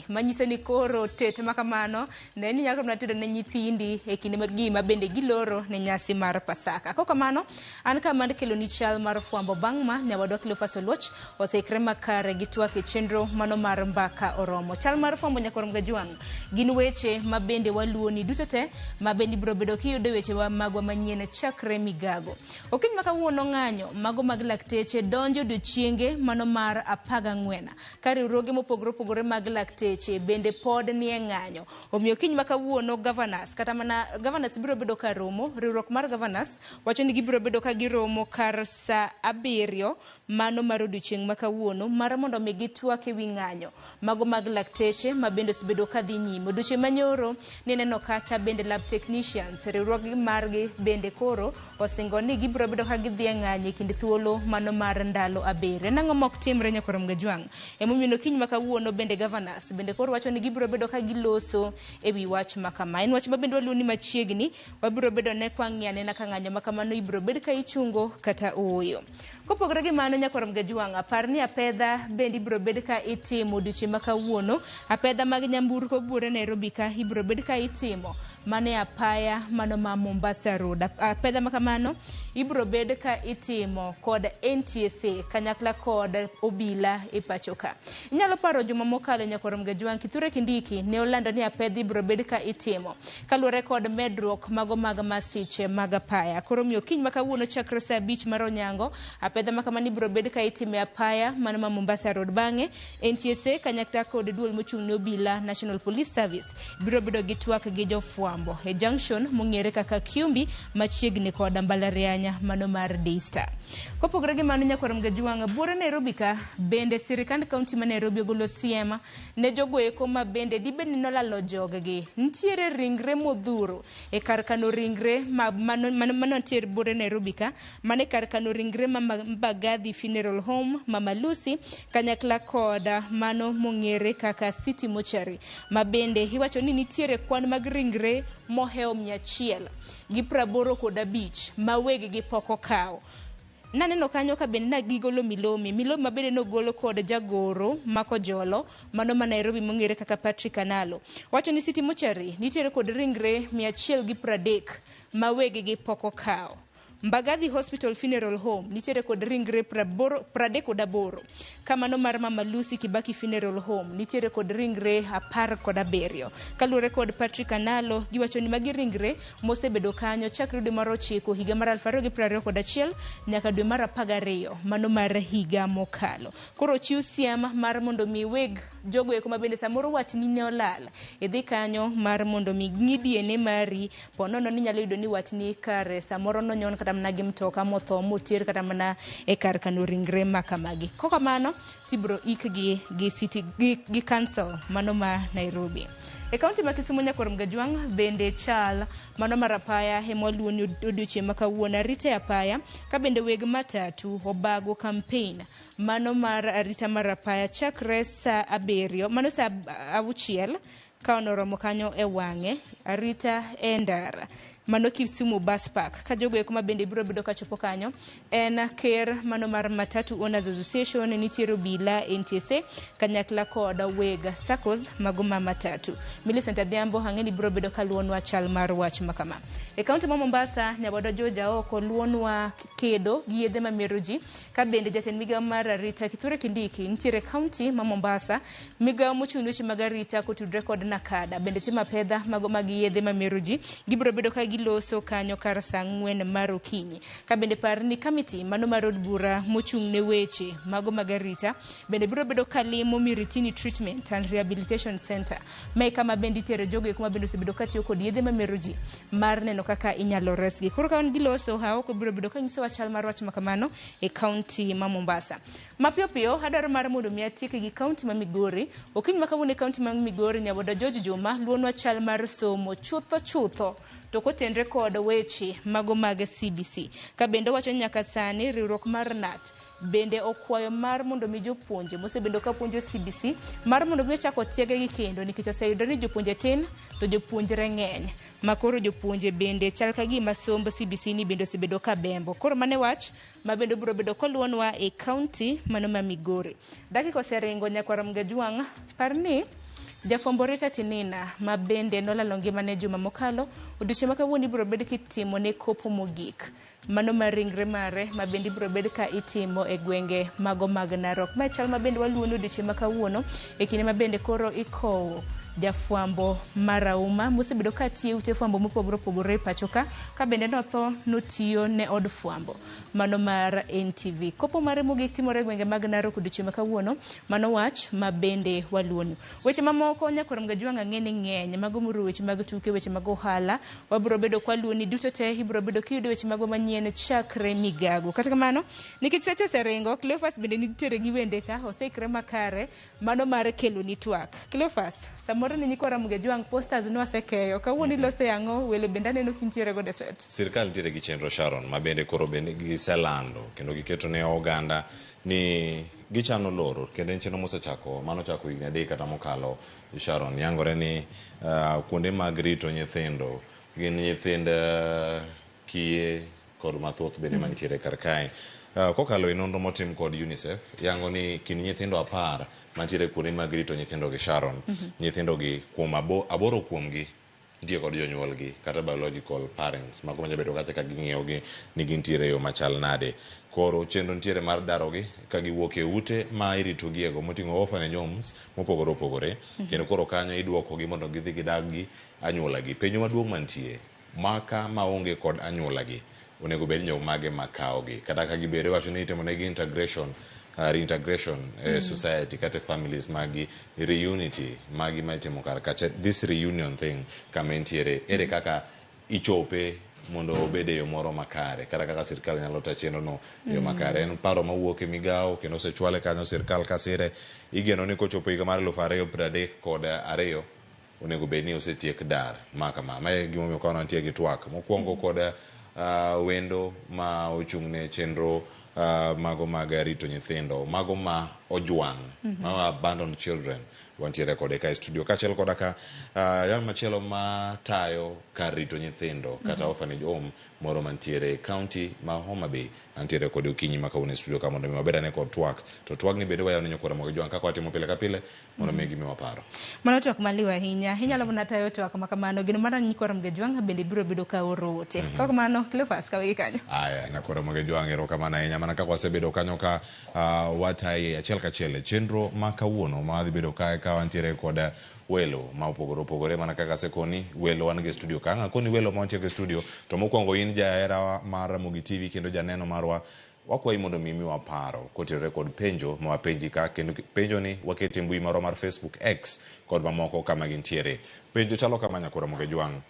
Manyisa ni koro tet makamano ne ni nyako mnatedo ne nyithindi e kinde mag gima bende giloro ne nyasi mar Pasaka. Kok kamano an kama kelo ni chal mar fwambo bangma nyawadwa kilo fasoluoch oseikre makare gi twak e chenro mano mar mbaka oromo. Chal mar fwambo nyakorom gajwang gin weche ma bende waluoni duto te ma bende biro bedo kiyudo weche wa magwa manyien chakre migago. Okiny makawuono ng'anyo mago mag lakteche donjo odiochienge mano mar 14 ka riwruoge mopogore opogore mag teche bende pod ni e ng'anyo. Omiyo kiny makawuono governors kata mana governors biro bedo ka romo. Riwruok mar governors wacho ni gibiro bedo ka giromo kar saa 7 mano mar odiochieng' makawuono mar mondo mi gitwak ewi ng'anyo mago mag lakteche ma bende osebedo ka dhi nyime. Odiochieng' manyoro ni neno kacha bende lab technicians riwruogi margi bende koro osingo ni gibiro bedo ka gidhi e ng'anyo e kind thuolo mano mar ndalo 7. Nang'o mok timre nyakorom gajwang'? Emomiyo kiny makawuono bende governors bende koro wacho ni gibiro bedo ka giloso ewi wach makama. En wach ma bende waluoni machiegni wabiro bedo ne kwang'iane na ka ng'anyo makamano ibiro bed ka ichungo kata ooyo. Kopogore gi mano nyakorom gajwang' apar ni apedha bende ibiro bed ka itimo odiochieng' makawuono. Apedha mag nyamburko buore Nairobi ka ibiro bed ka itimo mane apaya mano ma Mombasa Road. Apedha makamano ibiro bed ka itimo kod NTSA kanyakla kod obila e pacho ka. Inyalo paro juma mokalo nyakorom gajwang' Kithure Kindiki ne olando ni apedha ibiro bed ka itimo kaluwore kod medruok mago mag masiche mag apaya. Koro miyo kiny makawuono chakre saa 5 mar onyango apedha makamano ibiro bed ka itime apaya mano ma Mombasa Road. Bang'e NTSA kanyakla kod duol mochung' ne obila National Police Service biro bedo gi twak gi jofwambo e junction mong'ere kaka Kiumbi machiegni kod mbalarianya mano mar Daystar. Kopogore gi mano nyakorom gajwang' buore Nairobi ka bende sirikand kaunti ma Nairobi ogolo siema ne jogoeko ma bende dibed ni nolalo joggi. Ntiere ringre modhuro e kar kano ringre mano ntiere buore Nairobi ka mane kar kano ringre Mbagathi Funeral Home Mama Lucy kanyakla kod mano mong'ere kaka City Mortuary ma bende iwacho ni nitiere kwan mag ringre moheo 100 gi 85 ma wegi gi poko kao. Naneno kanyo ka bende nagigolo Milomi ma bende nogolo kod jagoro mako jolo mano ma Nairobi mong'ere kaka Patrick Analo. Wacho ni City Mortuary nitiere kod ringre 130 ma wegi gi poko kao. Mbagathi Hospital Funeral Home nitiere kod ringre 38 kamano mar Mama Lucy Kibaki Funeral Home nitiere kod ringre 17. Kaluwore kod Patrick Analo giwacho ni magi ringre mosebedo kanyo chakre dwe mar 9 higa mar 2021 nyaka dwe mar 12 mano mar higa mokalo. Koro chiw siema mar mondo mi weg jogo eko ma bende samoro watni ne olal idhi kanyo mar mondo mi ng'idhiene mari ponono ni nyalo yudo ni watni kare samoro nonyon kata mana gi mtoka motho motier kata mana e kar kano ringre makamagi. Koko kamano tibro ikgi gi city gi council mano ma Nairobi. E kaunti ma Kisumu nyakorom gajwang' bende chal mano mar apaya hemwaluoni odiochieng' makawuono arita apaya ka bende weg matatu obago campaign mano mar arita mar apaya chakre saa 7 mano saa 6 ka onoromo kanyo e wang'e arita e ndara mano Kisumu Bus Park ka jogo eko ma bende biro bedo ka chopo kanyo en ker mano mar Matatu Owners Association nitiere obila NTSA kanyakla kod weg SACCOS mago ma matatu. Millicent Adhiambo hang'eni biro bedo ka luonwa chal mar wach makama. E kaunti ma Mombasa nyabodo Joja oko luonwa kedo gi yedhe mamero ji ka bende jatend migawo mar arita Kithure Kindiki nitiere kaunti ma Mombasa migawo mochung' weche mag arita kotudre kod nakada bende timo pedha mago mag yedhe mamero ji gibiro bedo ka giloso kanyo kar saa 4 mar okinyi. Ka bende par ni kamiti mano mar od bura mochung' ne weche mago mag arita bende biro bedo ka limo Miritini Treatment and Rehabilitation Center mai kama bende tere jogo eko ma bende osebedo ka tiyo kod yedhe mamero ji mar neno kaka inyalo resgi. Koro ka giloso haoko biro bedo ka nyiso wachal mar wach makamano e kaunti ma Mombasa. Mapio pio adaro mar mondo mi atieke gi kaunti ma Migori. Okiny makawuono e kaunti ma Migori nyabodo George Juma luonwa chal mar somo chutho to kotenre kod weche mago mag CBC. Ka bende wacho nyaka sani riwruok mar NAT bende okwayo mar mondo mi jopuonje mosebedo ka puonjo CBC mar mondo mi chako tiege gi kendo nikech oseyudo ni jopuonje tin to jopuonjre ng'eny makoro jopuonje bende chal ka gima somb CBC ni bende osebedo ka bembo. Koro mane wach ma bende biro bedo koluonwa e kaunti mano ma Migori. Dakika oseringo nyakorom gajwang' parni Jafwambo Rita Tinina ma bende nolalo ngimane juma mokalo odiochieng' ma kawuono ibiro bed kitimo ne kopo mogik mano mar ringre mare ma bende ibiro bed ka itimo e gwenge mago mag Narok. Ma chal ma bende waluono odiochieng' ma kawuono e kinde ma bende koro ikowo jafwambo marahuma mosebedo ka tiyo ute fwambo mopogore opogore pacho ka bende notho notiyo ne od fwambo mano mar NTV. Kopo mare mogik timore gwenge mag Narok odiochieng' ma kawuono, mano wach ma bende waluono. Weche mamoko nyakoro mga juang' ng'eni ng'eny mago muru weche mag tuke, weche mag ohala, wabiro bedo kwa luoni duto te ibiro bedo kiyudo weche mago manyien chakre migago. Kata kamano nikech seche oseringo, Cleophas bende nitiere gi wende ka oseikre makare mano mar kelo ni twak. Cleophas, samoro ni nyikwa Ramogi Juang posters no asekeyo kawuono ilose yango welo bende aneno kintiere go deset. Sirkal nitiere gi chenro Sharon ma bende koro bende giselando kendo giketo ne oganda ni gichano loro kendo chenro mosechako mano chako higni 3 kata mokalo. Sharon yangore ni kuonde mag rito nyithindo gin nyithind kiye kod mathoth bende manitiere kar kae. Kokalo e nonro motim kod UNICEF yango ni kin nyithindo 10 mantiere kuonde mag rito nyithindo gi Sharon. Nyithindo gi kuom aboro kuomgi nitie kod jonyuolgi kata biological parents mago manya bedo kata ka ging'iyogi ni gintiere yo machal nade. Koro chenro nitiere mar darogi ka giwuok e ute ma iritogiego moting'o orphanage homes mopogore opogore kendo koro kanyo iduokogi mondo gidhi gidag gi anyuolagi. Penjo maduong' mantie maka maonge kod anyuolagi onego bed ni mage makaogi kata ka gibere wacho ni itimo negi reintegration society kata families magi reunity magi maitimo kar kacha. This reunion thing kama entiere ere kaka ichope mondo obede yo moro makare kata kaka sirkal nyalo ta chenro no yo makare. En paro mawuok e migao kendo osechwale kanyo sirkal kasire igeno ni kochopo higa mar 2032 onego bed ni osetiek dar makama. Mae gimomiyo kono nitie gi twak mokwongo kod wendo ma ochung'ne chenro mago mag rito nyithindo mago ma ojwang' ma abandoned children wantiere kode ka studio kachel koda ka yan machielo ma tayo kar rito nyithindo kata orphanage home moro mantiere county ma Homa Bay antiere kode okinyi ma kawuono studio ka mondo mi wabeda ne kod twak to twak ni bende wayaw ne nyakora Ramogi Juang kaka watimo pile ka pile mondo mi gimi waparo mano twak maliwa hinya inyalo mana tayo twak makamano gino mana nyakora Ramogi Juang bende biro bedo ka orote kaka kamano Cleophas kawe kanyo aya nyakora Ramogi Juang ero kamana hinya mana kaka wasebedo kanyo ka watai achiel kachiel chenro ma kawuono ma dhi bedo ka wantiere kod welo ma opogore mana kaka sekoni welo wan ge studio kanga koni welo ma wantiere studio to mokwongo in jaera mar RamogiTV kendo janeno marwa wakwayi mondo mimi waparo kotere kod penjo ma wapenji ka kendo penjo ni wakete mbui marwa mar Facebook X kod mamoko kama gintiere. Penjo chalo kama nyakora Ramogi Juang,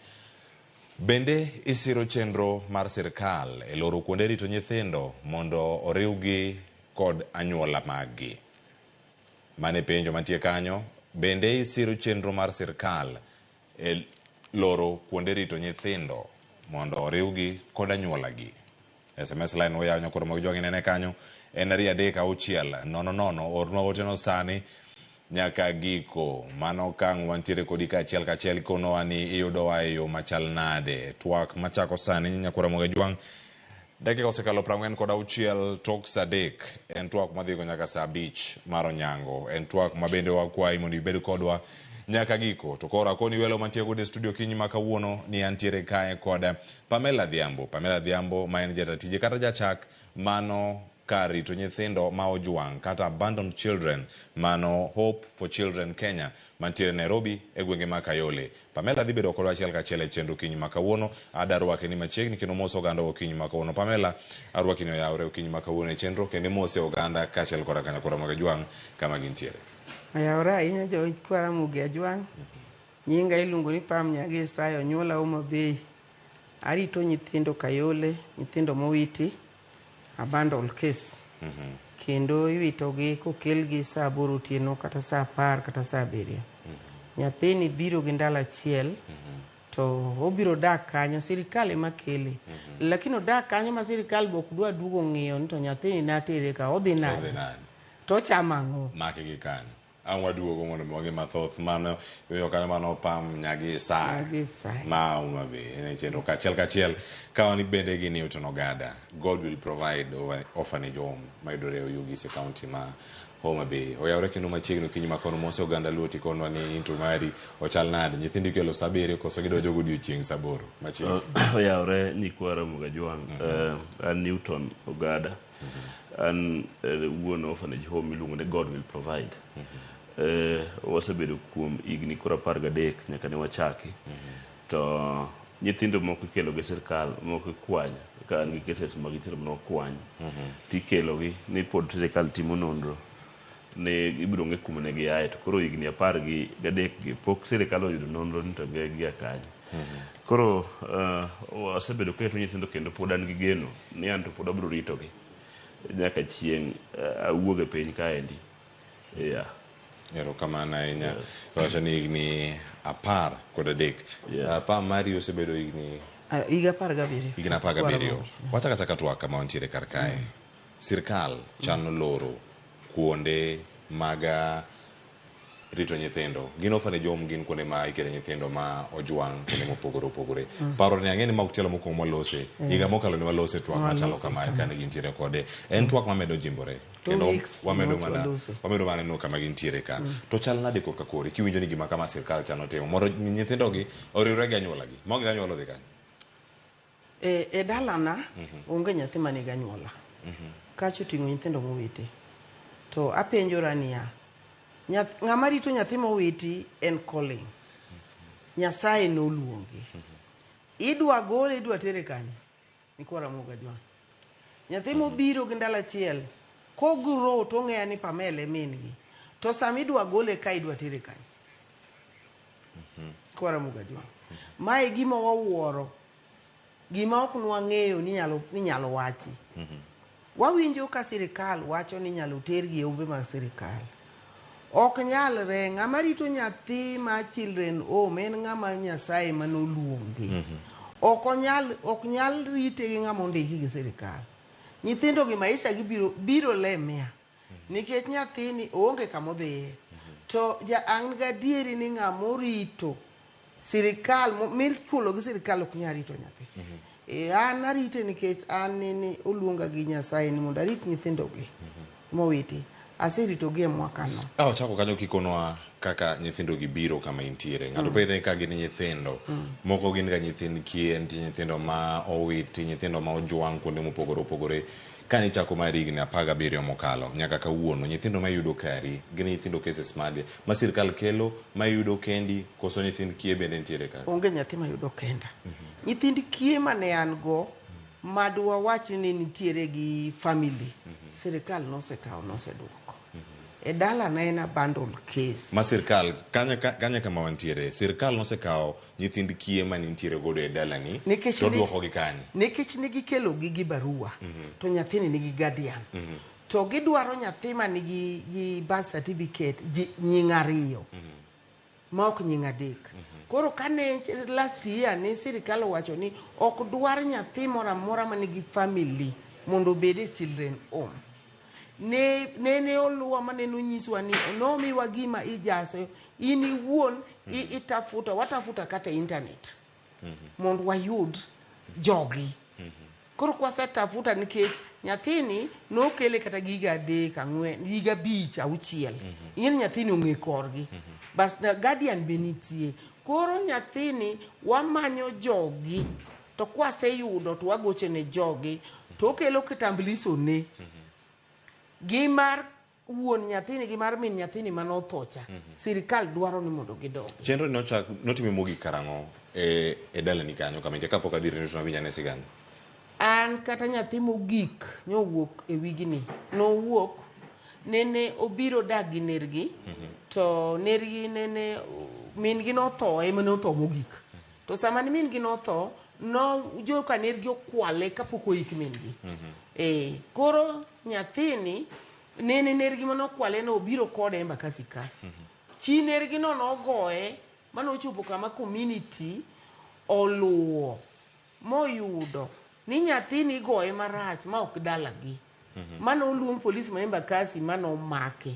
bende isiro chenro mar sirkal e loro kuonde rito nyithindo mondo oriwgi kod anyuola magi? Mane penjo mantie kanyo. Bende isiro chenro mar sirkal e loro kuonde rito nyithindo mondo oriwgi kod anyuolagi? SMS line oyaw nyakora Ramogi Juang nene kanyo en 336 ornwa ote no sani nyaka giko mano kang wantiere kodi ka achiel kono ani iyudowa e yo machal nade. Twak machako sani nyakora Ramogi Juang dakika osekalo 46 tok sadek en twak madhigo nyaka saa 5 mar onyango. En twak mabende wakwayi mondo ibed kodwa nyaka giko. To kora koni welo mantie kod studio kinyi ma kawuono ni antiere kae kod Pamela Dhiambo ma en jatatije kata jachak mano kar rito nyithindo ma ojwang' kata abandoned children mano Hope for Children Kenya mantiere Nairobi e gwenge ma Kayole. Pamela dhi bedo kodwa achiel kachiel e chenro kinyi ma kawuono. Adarwake ni machiegni kendo mos oganda okinyi ma kawuono. Pamela arwaki ni oyawre okinyi ma kawuono e chenro kendo mos oganda kachiel koda nyakora Ramogi Juang kama gintiere. Ayawra ahinya nyakora Ramogi Juang. Nyinga iluongo ni Pam Nyage Sayo, nyuola Homa Bay. Arito nyithindo Kayole, nyithindo mowiti abandoned case. Kendo iwitogi kokelgi saa 8 otieno kata saa 10 kata saa 7. Nyathini biro gi ndalo achiel to obiro dak kanyo sirkal ema kele. Lakini odak kanyo ma sirkal bok dwa duogo ng'iyo ni to nyathini natere ka odhi nade. To chama ang'o? Make gi kanyo. Anwa duogo mondo mogi mathoth mano yo kanyo mano Pam Nyage Sayo ma Homa Bay en chenro kachiel ka wani bende gi Newton Ogada. God will provide orphanage home ma idore Oyugis County ma Homa Bay. Oyawre kendo machiegni kinyi makono mose oganda luoti konwa ni into mari ochal nade nyithindi kelo sabere koso gidojo godiochieng' saboro machiegni. Oyawre nyikwa Ramogi Ajwang. An Newton Ogada. An wuon orphanage home miluongo ni God Will Provide. Wasebedo kuom igni koro 13 nyaka ne wachaki. To nyithindo moko ikelo gi sirkal, moko ikwany ka an gi cases mag nyithindo moko kwany. Tikelo gi ni pod sirkal timo nonro ne ibiro ng'e kuma ne giaye, to koro igni 13 gi pok sirkal oyudo nonro ni to gi akanya. Koro wasebedo keto nyithindo kendo pod an gi geno ni an to pod abiro rito gi nyaka chieng' awuog e piny kaendi. Erokamano ahinya. Wacho ni igni 13. Pam mari osebedo igni higa 17. Igni 17. Wachaka chaka twak kama wantiere kar kae. Sirkal chano loro kuonde maga rito nyithindo. Gin orphanage home gin kuonde ma ikele nyithindo ma ojwang' kuonde mopogore opogore. Paro ni ang'e ni mag tielo moko malose. Higa mokalo ni walose twak machalo kama kane gintiere kode. En twak mamedo jimbore. Kendo wamedo mana no kama gintiere ka. To chal nade koka kore kiwinjo ni gima kama sirkal chano timo. Moro nyithindo gi oriwre gi anyuola gi. Mogi anyuola dhi kanyo. E dalana onge nyathi mani ganyuola. Kacho ting'o nyithindo mowiti. To apenjora niya, ng'ama rito nyathi mowiti en calling. Nyasaye noluongi. Idwa gole, idwa tere kanyo. Nyikwa Ramogi Ajwang'. Nyathi mobiro gi ndalo achiel, koguro to ng'eya ni Pamela min gi. To sama idwa gole ka idwa tere kanyo. Nyikwa Ramogi Ajwang'. Mae gima wawuoro. Gima ok nwang'eyo ni nyalo wachi. Wawinjo ka sirkal wacho ni nyalo tergi e umbe mag sirkal. Ok nyalre, ng'ama rito nyathi ma children home en ng'ama Nyasaye manoluongi. Ok nyal rite gi ng'ama ondiki gi sirkal. Nyithindo gi maisha gi biro lemia. Nikech nyathini onge kama dhiye. To an gadieri ni ng'ama orito sirkal michulo gi sirkal ok nyal rito nyathi. An arite nikech an ni oluonga gi Nyasaye ni mondo arit nyithindo gi mowiti. Aserito gi mwaka no. Chako kanyo kikonwa kaka nyithindo gi biro kama intiere. Ng'ato pede ka gin nyithindo. Moko gin ga nyithind kien, nyithindo ma owiti, nyithindo ma ojwang' kuonde mopogore opogore. Kani chako mar higni 17 mokalo nyaka kawuono nyithindo ma yudo kari gin nyithindo cases mage ma sirkal kelo ma yudo kendi koso nyithind kie bende nitiere ka. Onge nyathi ma yudo kenda. Nyithind kie mane an go madwa wach ni nitiere gi family. Sirkal nosekawo noseduoko. E dala na en abandoned case. Ma sirkal kanya kama wantiere sirkal nosekawo nyithind kie ma nitiere godo e dala ni to duoko gi kanyi. Nikech nigi kelo gi barua to nyathini nigi guardian. To gidwaro nyathi ma nigi birth certificate nying 2 ma ok nying 3. Koro kane last year ni sirkal wacho ni ok dwar nyathi moro amora ma nigi family mondo obed e children home. Ne oluwa maneno nyiswa ni nomiwa gima ijaso ini wuon watafuta kata internet mondo wayud jogi. Koro kwasetafuta nikech nyathini nokele kata giga 3 4 giga 5 6. Ing'eni nyathini ong'e korgi. Bas guardian be nitie. Koro nyathini wamanyo jogi to kwaseyudo to wagoche ne jogi to okelo kitambulisho ne. Gimar wuon nyathini gimar min nyathini manothocha sirkal dwaro ni mondo gidog. Chenro notime mogi karango e dala ni kanyo kama ka pok adhiri to nawinya ne siganda. An kata nyathi mogik nyowuok e wigni nowuok nene obiro dagi nergi to nergi nene min gi notho ema notho mogik. To sama ni min gi notho no joka nergi okwale kapok oik min gi. Koro nyathini nene nergi manokwale no obiro kode e Mbakasi ka. Chi nergi no nogoye manochopo kama community oluwo moyudo ni nyathini goye marach ma ok dalagi. Mano oluong polisi ma Mbakasi mano make.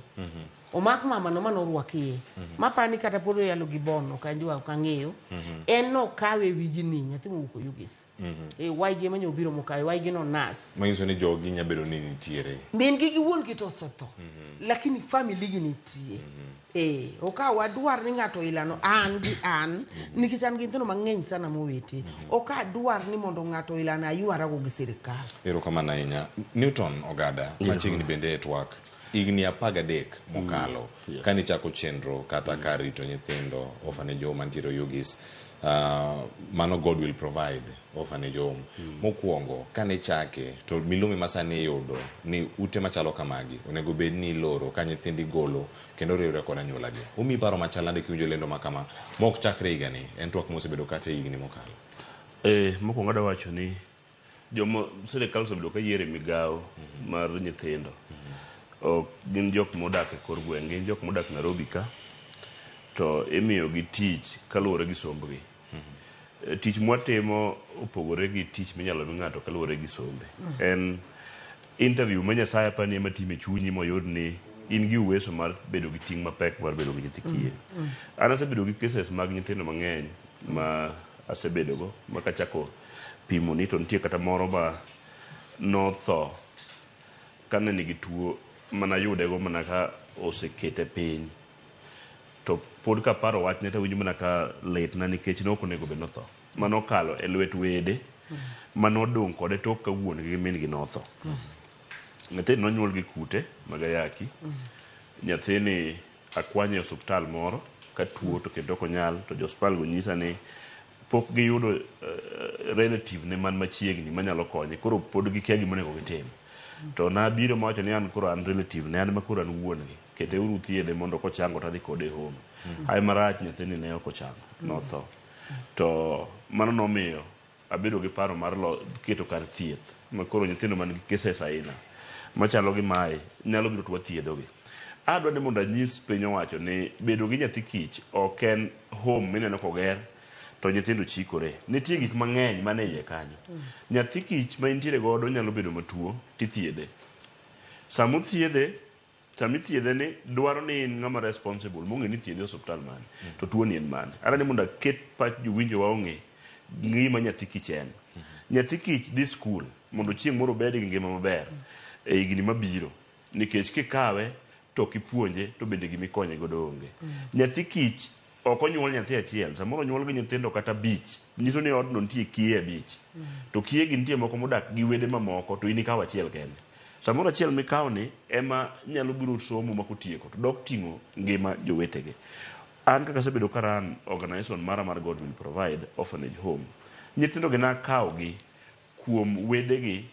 omak mama no mano ruakie mapani kata podo yalo gibono kanjwa kang'eyo en no kawe wigini nyathi mowuok yugis waigi manyo biro mokawe waigi no nas manyiso ni jogi nya bedo ni nitiere min gi wuon gi to sotho lakini family gi nitie oka wadwar ni ng'ato ilano an gi an nikech an gi nyithindo mang'eny sana moweti oka dwar ni mondo ng'ato ilano aywara go gi sirikal. Erokamano ahinya. Newton Ogada machiegni bende e twak igni 13 mokalo kani chako chenro kata kar rito nyithindo orphanage home mantiere Yugis. Mano God will provide orphanage home. Mokwongo kane chake to milumi masani yudo ni ute machalo kamagi onego bed ni loro ka nyithindi golo kendo riwre kod anyuola gi. Umi paro machalande kiwinjo lendo makama mok chakre higani en twak mosebedo kata higni mokalo. Mokwongo da wacho ni jomo sirikal osebedo ka yiere migawo mar nyithindo. Gin jok modak e kor gweng', gin jok modak Nairobi ka to imiyo gi tich kaluwore gi sombgi. Tich mwatimo opogore gi tich minyalo mi ng'ato kaluwore gi sombe. En interview ma Nyasaye apani ema time chunyi moyud ni in gi uweso mar bedo gi ting' mapek mar bedo gi nyithi kiye. An asebedo gi cases mag nyithindo mang'eny ma asebedogo makachako pimo ni to nitie kata moro ma notho kane nigi tuo mana yudego mana ka osekete piny to pod ka paro wachne to winjo mana ka litna nikech nok onego bed notho manokalo e lwet wede manodong' kode tok ka wuon gi min gi notho. Nyathini nonyuol gi kute magayaki. Nyathini akwanye e osuptal moro ka tuo to kendo konyal to jospal go nyisa ni pok giyudo relative ne man machiegni manyalo konye koro pod gikia gimonego gitim. To nabiro mawacho ni an koro an relative ne an makoro an wuon gi kete uru thiedhe mondo kochango tadhi kode home. Hai marach nyathini ne ok ochango notho. To mano nomiyo abedo gi paro mar keto kar thieth makoro nyithindo man gi cases aina machalo gi mae nyalo biro tuwa thiedhogi. Adwa ni mondo anyis piny owacho ni bedo gi nyathi kich ok en home mineno koger to nyithindo chikore. Nitie gik mang'eny mane iye kanyo. Nyathi kich ma intiere godo nyalo bedo matuo tithiedhe. Samithiedhe ni dwaro ni in ng'ama responsible mong'e ni thiedhe osuptal mane to tuo ni en mane. Ara ni mondo aket pach jowinjo wa ong'e ngima nyathi kich en. Nyathi kich dhi skul mondo chieng' moro bed gi ngima maber e higni mabiro nikech kikawe to kipuonje to bende gimikonye godo onge. Nyathi kich ok onyuol nyathi achiel, samoro onyuol gi nyithindo kata bich. Nyiso ni odno nitie kiye abich. To kiye gi nitie moko modak gi wede mamoko to in ikawo achiel kende. Samoro achiel mikawo ni ema nyalo biro somo makotieko to dok ting'o ngima jowetege. An kaka asebedo karan organization mara mar God will provide orphanage home. Nyithindo gi nakawogi kuom wedegi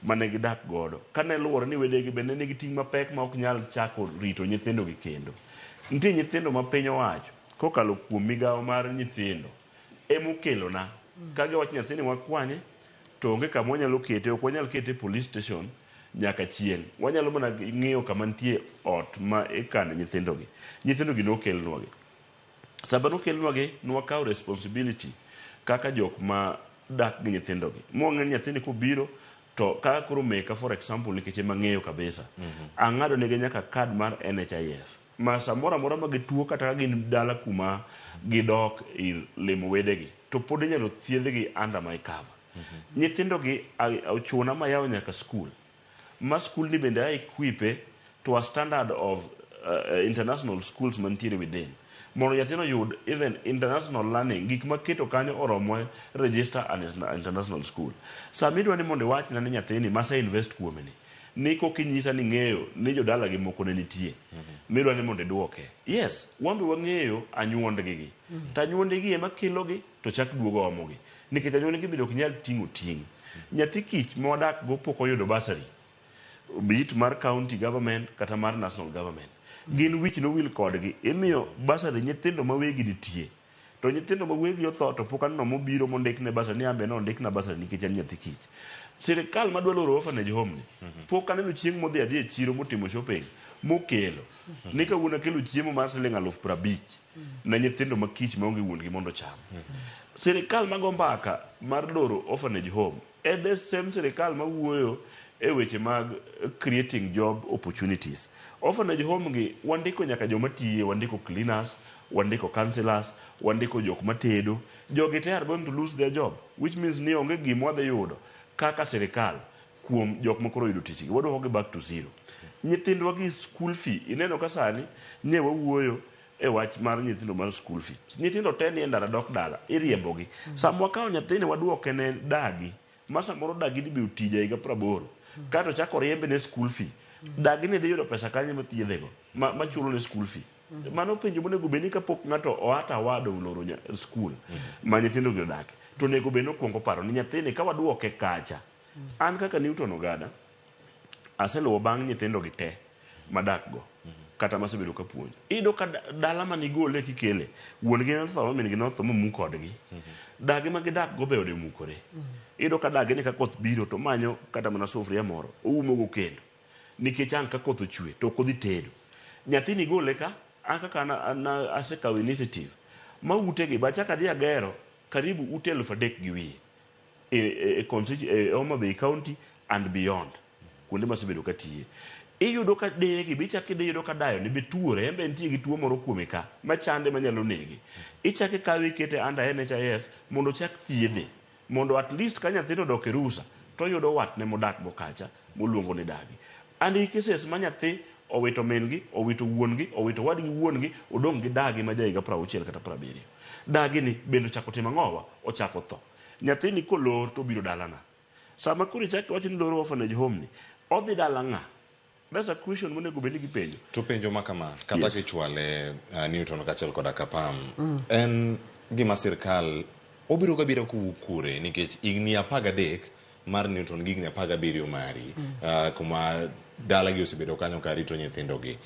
mane gidak godo. Kane luwore ni wedegi bende nigi ting' mapek ma ok nyal chako rito nyithindo gi kendo. Nitie nyithindo ma piny owacho kokalo kuom migawo mar nyithindo emokelona kage wach nyathini wakwanye to onge kama wanyalo kete, ok wanyal kete police station nyaka chien. Wanyalo mana ng'iyo kama nitie ot ma ikane nyithindogi. Nyithindogi nokelnwagi. Saba nokelnwagi nwakawo responsibility kaka jok ma dak gi nyithindogi. Mwang'e nyathini kobiro to kaka koro meka for example nikech ema ng'eyo kabisa. Ang'ado nege nyaka kad mar NHIF. Ma samora mora ma gituo kata gin dala kuma gidok limo wedegi to pod inyalo thiedhgi under my cover. Nyithindogi ochuna ma yawo nyaka school. Ma school ni bende equipe to a standard of international schools mantiere within. Mondo nyathino yud even international learning gik maketo kanyo oromo register an international school. Samidwa ni mondo wachna ni nyathini mase invest kuomeni. Niko kinyisa ni ng'eyo ni jodala gi moko ne nitie. Midwa ni mondo duoke. Yes, wambe wang'eyo anyuondgi. Ta anyuondgi ema kelogi to chak duogo omogi. Nikech anyuondgi bende ok nyal ting'o ting'. Nyathi kich modak go pok oyudo basari. Bit mar county government kata mar national government. Gin wich no will kodgi. Imiyo basari nyithindo ma wegi nitie. To nyithindo ma wegi otho to pok anno mobiro mondik ne basari ni ambe no ndik na basari nikech en nyathi kich. Sirikal madwa loro orphanage home ni pok aneno chieng' modhi adhi e chiro motimo shopping mokelo ni kawuono kelo chiemo mar Sh50,000 na nyithindo makich maonge wuongi mondo cham. Sirikal mago mbaka mar loro orphanage home the same sirikal mawuoyo e weche mag creating job opportunities. Orphanage home gi wandiko nyaka joma tiye, wandiko cleaners, wandiko counselors, wandiko jok matedo. Jogi te are going to lose their job, which means ni onge gima wadhi yudo kaka sirikal kuom jok makoro yudo tich. Waduokogi back to zero. Nyithindwa gi school fee, ineno ka sani nye wawuoyo e wach mar nyithindo mar school fee. Nyithindo te ni endara dok dala, iriembogi. Samwa kao nyathine waduoke ne dagi, masa moro dagi dibi utija higa 80. Kato chako riembe ne school fee. Dagi ni dhi yudo pesa kanye mathiedhego, machulo ne school fee. Mano penjo monego beni kapok ng'ato oata wado uloro school ma nyithindo gi odake. To nego beno kuongo paro ni nyathine ka waduoke kacha. An kaka Newton Ogada, aseluwo bang' nyithindo gi te madak go. Kata masebedo ka puonjo. Iyudo ka dala manigole kikele, wuon gi notho, min gi notho mumu kodgi. Dagi ma gidak go be ode mukore. Iyudo ka dagi ni ka koth biro to manyo kata mana sufria moro, oumo go kendo. Nikech ang' ka koth ochwe to kodhi tedo. Nyathini gole ka, an kaka asekawo initiative. Ma ute gi bachaka dhi agero karibu ute 3,000 gi wiye. E Homa Bay County and beyond. Kuonde masebedo ka tiye. Iyudo ka deye gi bichaki dhi yudo ka dayo ni betuore, embe nitie gi tuo moro kuome ka, machande manyalo negi. Ichake kawe ikete under NHIF mondo chak thiedhe, mondo at least ka nyathino dok e rusa, to yudo wat ne modak go kacha, moluongo ni dagi. And in cases ma nyathi owito min gi, owito wuon gi, owito wadgi wuon gi, odong' gi dagi ma jahiga 60 kata 70. Dagi ni bendo chako timo ang'owa, ochako tho. Nyathini kolor to biro dalana. Sama kuri chake wacho ni loro orphanage home ni, odhi dala ng'a? That's a question monego bedi gi penjo. To penjo makama, kata kichwale Newton kachel koda kapam, en gima sirkal obiro gabiro kure nikech igni 13 mar Newton gi igni 17 mari, kuma dala gi osebedo kanyo ka rito nyithindo gi.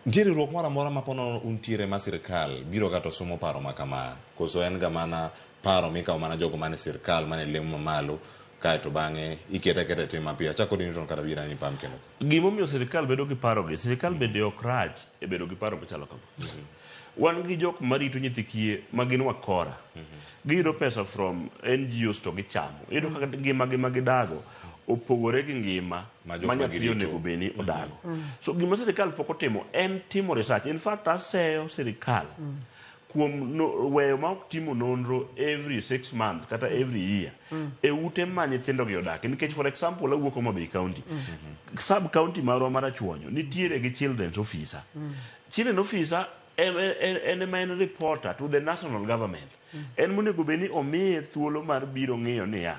Ntiere ruok moro amora mapono untiere ma sirkal biro gato somo paro makama, koso en ga mana paro mikawo mana jogo mane sirkal mane lemo mamalo kaeto bang'e ikete tim mapiyo. Chako Newton kata bira ni pam kendo. Gimomiyo sirkal bedo gi paro gi, sirkal bende ok rach e bedo gi paro machalo kama. Wan gi jok marito nyithi kiye ma gin wakora. Giyudo pesa from NGOs to gichamo. Iyudo kaka ngima gi magidago opogore gi ngima ma nyathi onego beni odago. So gima sirkal pok otimo en timo research. In fact, aseyo sirkal kuom weyo ma ok timo nonro every 6 months kata every year e ute ma nyithindo gi odak. Nikech for example awuok Homa Bay County, sub county marwa marachuonyo nitiere gi children's officer. Children's officer en reporter to the national government. En monego beni omiye thuolo mar biro ng'iyo niya,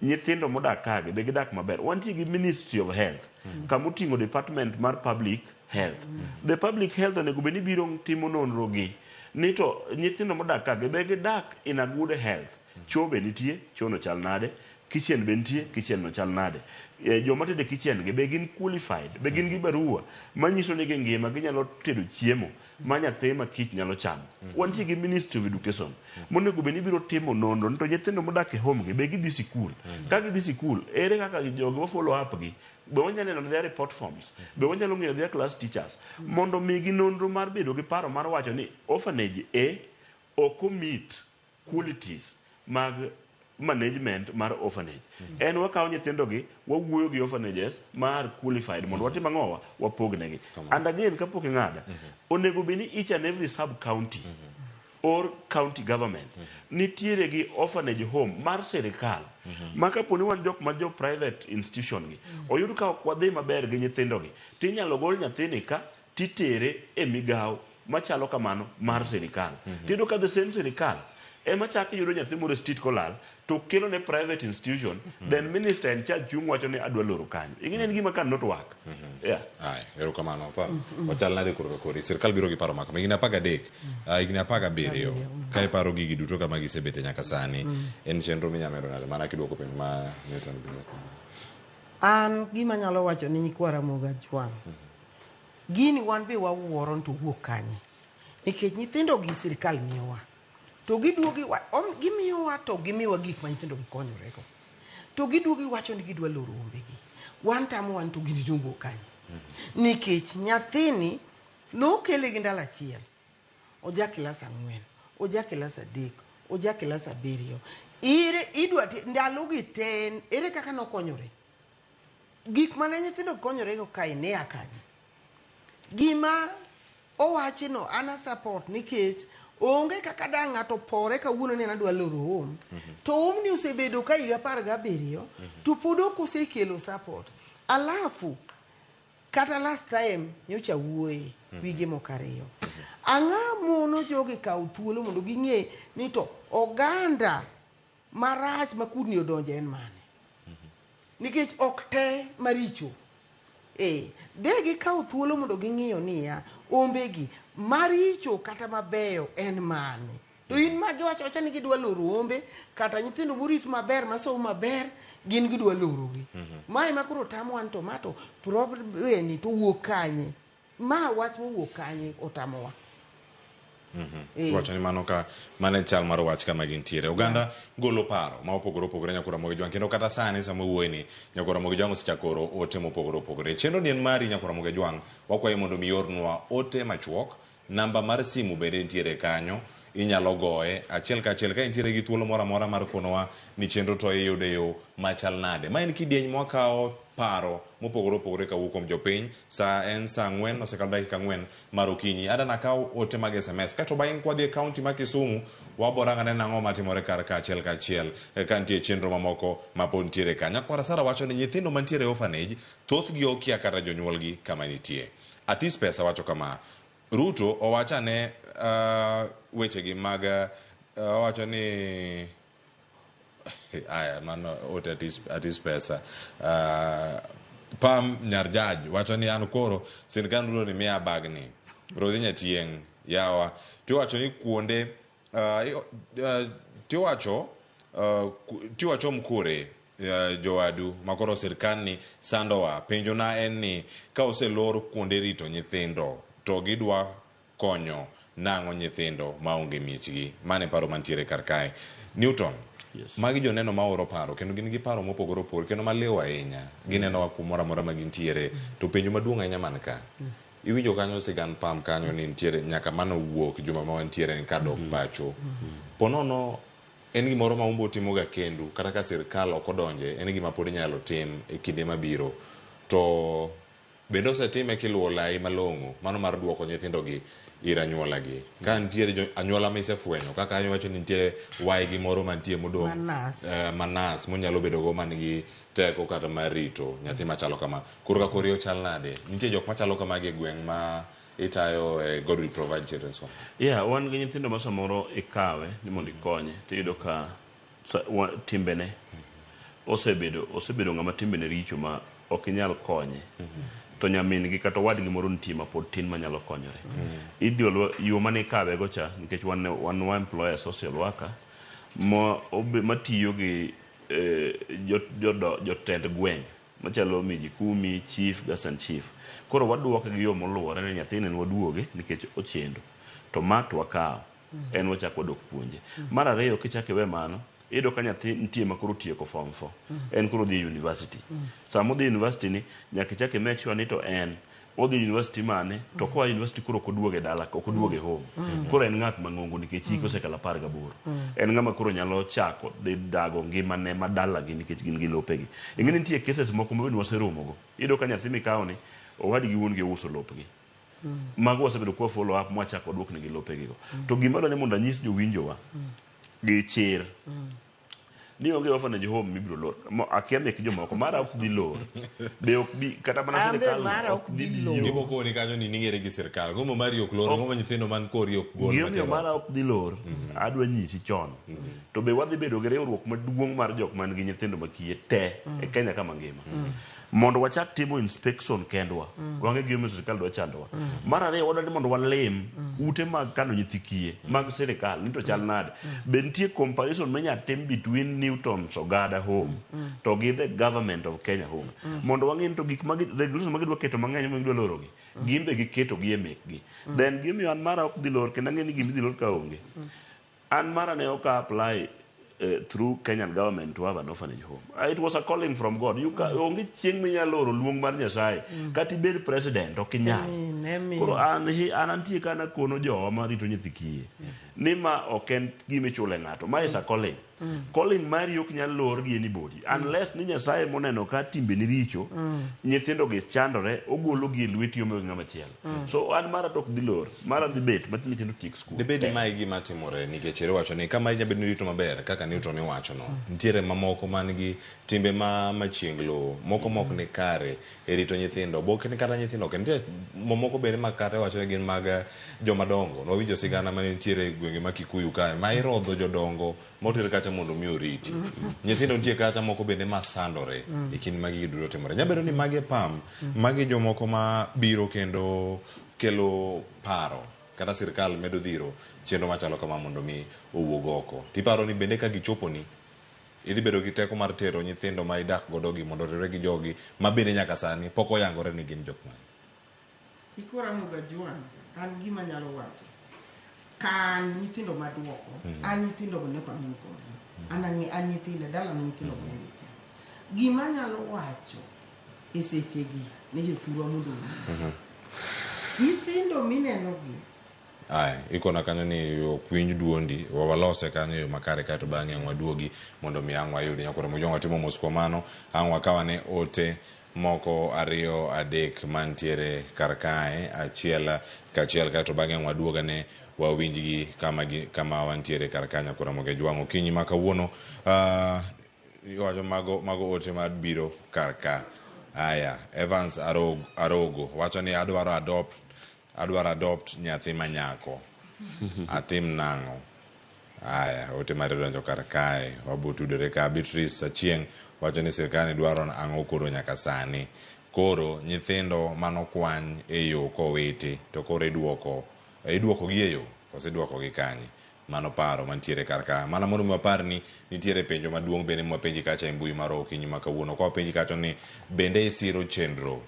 nyithindo modak kage be gidak maber. Wantie gi Ministry of Health kamoting'o department mar public health. The public health onego beni biro timo nonro gi ni to nyithindo modak kage be gidak in a good health. Choo be nitie, choo no chal nade, kitchen be nitie, kitchen no chal nade. Joma tede kitchen ge be gin qualified, be gin gi barua manyiso ni ngima ginyalo tedo chiemo ma nyathi ma kich nyalo chamo. Wantie gi Ministry of Education monego beni biro timo nonro to nyithindo modak e home ge be gidhi sikul. Ka gidhi sikul, ere kaka jogo follow up gi be wanyalo neno their report forms, be wanyalo ng'iyo their class teachers mondo migi nonro mar bedo gi paro mar wacho ni orphanage ok meet qualities mag management mar orphanage. En wakawo nyithindo gi wawuoyo gi orphanages mar qualified mondo watim ang'owa wapognegi. And again kapok ing'ada, onego beni each and every sub county or county government nitiere gi orphanage home mar sirikal. Ma kaponi wan jok ma jo private institution gi oyud ka ok wadhi maber gi nyithindo gi, tinyalo gol nyathini ka titere e migawo machalo kamano mar sirikal. Tiyudo ka the same sirikal ema chak yudo nyathi moro street kolal to kelo ne private institution, then minister in charge chung wacho ni adwa loro kanyo. Ingine en gima kan not work. Yeah. Ai, ero kamano pa. Wachal nade kuri sirkal biro gi paro makama. Igni 13, igni 17 ka paro gigi duto kama gisebete nyaka sani. En chenro minyamero nade mana kiduoko piny ma Newton biro. An gima nyalo wacho ni nyikwa Ramogi Ajwang'. Gini wan be wawuoro to wuok kanye. Nikech nyithindo gi sirkal miyowa. To giduogi gimiyowa to gimiwa gik ma nyithindo gikonyorego. To giduogi wacho ni gidwa loro ombegi. Wan tamo wan to gini dongo kanye. Nikech nyathini nokele gi ndalo achiel. Oja klas 4, oja klas 3, oja klas 7. Ire idwa ndalo gi 10 ere kaka nokonyore. gik mane nyithindo konyorego kae ne akanye. Gima owachino ana support nikech onge kaka da ng'ato pore kawuono ni adwa loro to ni osebedo ka higa 17 to pod ok osekelo support. Alafu kata last time nyocha wuoye wige mokariyo ang'a mono jogi kaw thuolo mondo ging'e ni to oganda marach ma kudni odonje en mane, nikech ok te maricho. De gikaw thuolo mondo ging'iyo niya ombegi maricho kata mabeyo en mane. To in ma giwacho wacha ni gidwa loro ombe kata nyithindo morit maber masomo maber gin gidwa lorogi. Mae makoro tamowa tomato problem to wuok kanye, ma wach mowuok kanye otamowa. Wacho ni mano ka mane chal mar wach kama gintiere oganda golo paro ma opogore opogore nyakora Ramogi Jwang kendo kata sani sama wuoyi ni nyakora Ramogi Jwang osechakoro ote mopogore opogore. Chenro ni en mari nyakora Ramogi Jwang, wakwaye mondo miornwa ote machuok, namba mar simu bende nitiere kanyo, inyalo goye achiel ka achiel ka intiere gi thuolo moro amora mar konowa ni chenro to iyude yo machal nade. Ma en kidieny mwakao paro mopogore opogore kawuok kuom jopiny. En saa 4 osekalo dakika 4 mar okinyi. Adana nakaw ote mag SMS kato bang' kwadhi e kaunti ma Kisumu waborangane nang'o matimore kar ka achiel ka achiel ka nitie chenro mamoko mapod nitiere ka. Nyakwara Sara wacho ni nyithindo mantiere orphanage thothgi okia kata jonyuolgi kama nitie. Atis Pesa wacho kama Ruto owachane wechegi mag wacho ni aya mano ote Atis Pesa Pam Nyarjaj wacho ni an koro sirkal Ruto ni miya bagni Rosi Nyatieng yawa tiwacho ni kuonde tiwacho mkure jowadu makoro sirkal ni sandowa penjona en ni ka oselor kuonde rito nyithindo to gidwa konyo nang'o nyithindo maonge miechgi. Mane paro mantiere kar kae. Newton, magi joneno ma oro paro kendo gin gi paro mopogore opogore kendo maliw ahinya. Gineno kumoro amora ma gintiere to penjo maduong' ahinya man ka. Iwinjo kanyo sigan Pam kanyo ni nitiere nyaka mano wuok juma ma wantiere ni kadok pacho. Ponono en gimoro ma umbo timoga kendu kata ka sirkal ok odonje en gima pod inyalo tim e kinde mabiro. To bende osetime kiluwo lai malong'o mano mar duoko nyithindogi ir anyuolagi. Ka nitiere anyuola ma isefwenyo kaka anyo wacho ni nitiere waigi moro mantie modong' manas monyalo bedo go man gi teko kata mar rito nyathi machalo kama. Koro ka kori ochal nade? Nitie jok machalo kama gi gweng' ma itayo God will provide children's home. Wan gi nyithindo ma samoro ikawe ni mondo ikonye to iyudo ka timbene osebedo ng'ama timbene richo ma ok inyal konye. To nyamin gi kata wadgi moro nitie ma pod tin manyalo konyore. Idhiolo yo mane ikawe go cha nikech wan employer social worker matiyo gi jotend gweng' machalo miji kumi, chief, gas and chief. Koro waduoke gi yo moluwore ni nyathine waduoge nikech ochendo. To ma to wakawo en wachako dok puonje. Mar ariyo kichake we mano iyudo ka nyathi nitie makoro tieko form 4 en koro dhi university. Sama odhi university ni nyaka ichake make sure ni to en odhi university mane to koa university koro koduoge dala koduoge home. Koro en ng'at mang'ongo nikech hik osekalo 18. En ng'ama koro nyalo chako dhi dago ngimane madala gi nikech gin gi lopegi. Ing'eni nitie cases moko ma bende waseromogo. Iyudo ka nyathi mikawo ni owadi gi wuon gi uso lopgi. Mago wasebedo kwa follow up mwachako duok negi lopegi go. To gima dwani mondo anyis jowinjowa gi chir ni onge orphanage home mibiro lor. Akia mek jomoko mara ok dhi lor. Be ok bi kata mana sirkal ok dhi lor. Gimo koni kanyo ni ning'ere gi sirkal. Gomo mari ok lor, gomo nyithindo man kori ok gol matero. Gimo mara ok dhi lor. Adwa nyisi chon. To be wadhi bedo gi riwruok maduong' mar jok man gi nyithindo makie te e Kenya kama ngima. Mondo wachak timo inspection kendwa. Wange gimo sirkal dwa chandowa. Mar ariyo wadwani mondo walim ute mag kano nyithi kiye mag sirkal ni to chal nade. Be nitie comparison manya tem between Newton Sogada home to gi the government of Kenya home. Mondo wang'in to gik mag regulation mag dwa keto mang'eny mag dwa lorogi. Gimbe giketo gi e mekgi. Then gimi an mara ok dhi lor kendo ng'eni gimi dhi lor ka onge. An mara ne ok apply through Kenyan government to have an orphanage home. It was a calling from God. You can only ching me aloro luong mar Nyasaye. Kati bed president okinyal. Koro an antie kana kono jowa marito nyithi kiye. Nima oken gime chule ngato. Ma is a calling. Calling mari ok nyal lor gi anybody. Unless ni Nyasaye moneno ka timbe ni richo, nyithindo gi chandore, ogolo gi lweti ome ngama chiel. So an mara tok di lor, mara di bet, mati nyithindo tiek school. Debedi mai gima timore nikech ere wacho ni kama inyabed ni rito maber kaka Newton wacho no. Ntiere mamoko man gi timbe machienglo, moko mok ni kare e rito nyithindo. Boke ni kata nyithindo ke ntie momoko bende makate wacho gin mag jomadongo. No winjo sigana mane ntiere gwenge ma Kikuyu kae ma irodho jodongo motere kacha mondo mi oriti. Nyithindo ntie kacha moko bende masandore e kin magi duto timore. Nyabedo ni magi pam, magi jomoko ma biro kendo kelo paro kata sirkal medo dhiro chenro machalo kama mondo mi owuog oko. Tiparo ni bende ka gichopo ni idhi bedo gi teko mar tero nyithindo ma idak godo gi mondo riwre gi jogi ma bende nyaka sani pok oyangore ni gin jok mane. Ikora muga juan an gima nyalo wacho. Kan nyithindo maduoko, an nyithindo go neko amin kodgi. An nyithindo dala nyithindo go witi. Gima nyalo wacho e sechegi ne jothurwa mondo. Nyithindo mineno gi Ai, ikona kanyo ni yo kwinj duondi, wawalose kanyo yo makare kato bangi angwa duogi, mondo mi angwa yudi, nyakore mjonga timo moskomano, angwa kawane ote, moko ario adek mantiere karkae, achiel kato bangi angwa duoga ne, wawinjigi kama wantiere karkanya kura moge juango kinyi maka uono, wajo mago ote biro karka. Aya, Evans Arogo, wacho ni adwaro adopt nyathi manyako. Atim nango. Aya, ote mare donjo kar kae. Wabutudore ka Beatrice Achieng wacho ni sirkani dwaro ang'o koro nyaka sani. Koro nyithindo manokwany e yo kowiti to koro iduoko gi e yo, oseduoko gi kanyi. Mano paro mantiere karka. Mana mondo mapar ni nitiere penjo maduong' bende mwapenji kacha e mbui maro kinyi makawuono. Kwa penji kacho ni bende isiro chenro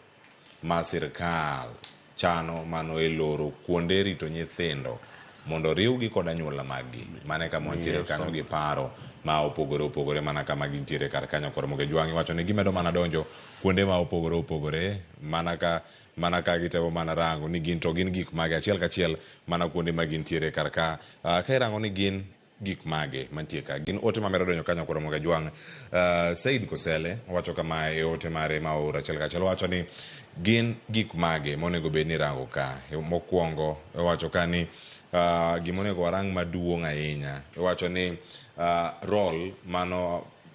ma sirkal chano mano e loro kuonde rito nyithindo mondo riwgi kod anyuola maggi. Mane kama ntiere kanyo gi paro ma opogore mana kama gintiere kar kanyo kor moge juangi wacho ni gimedo mana donjo kuonde ma opogore mana ka gitebo mana rango ni gin gik mage achiel kachiel mana kuonde ma gintiere kar ka irango ni gin gik mage mantie ka gin ote mamero donjo kanyo kor moge juang. Said Kosele wacho kama e ote mare ma ora achiel kachiel wacho ni gin gik mage monego bed ni rango ka. Mokwongo wacho ka ni gimonego warang maduong' ahinya. Wacho ni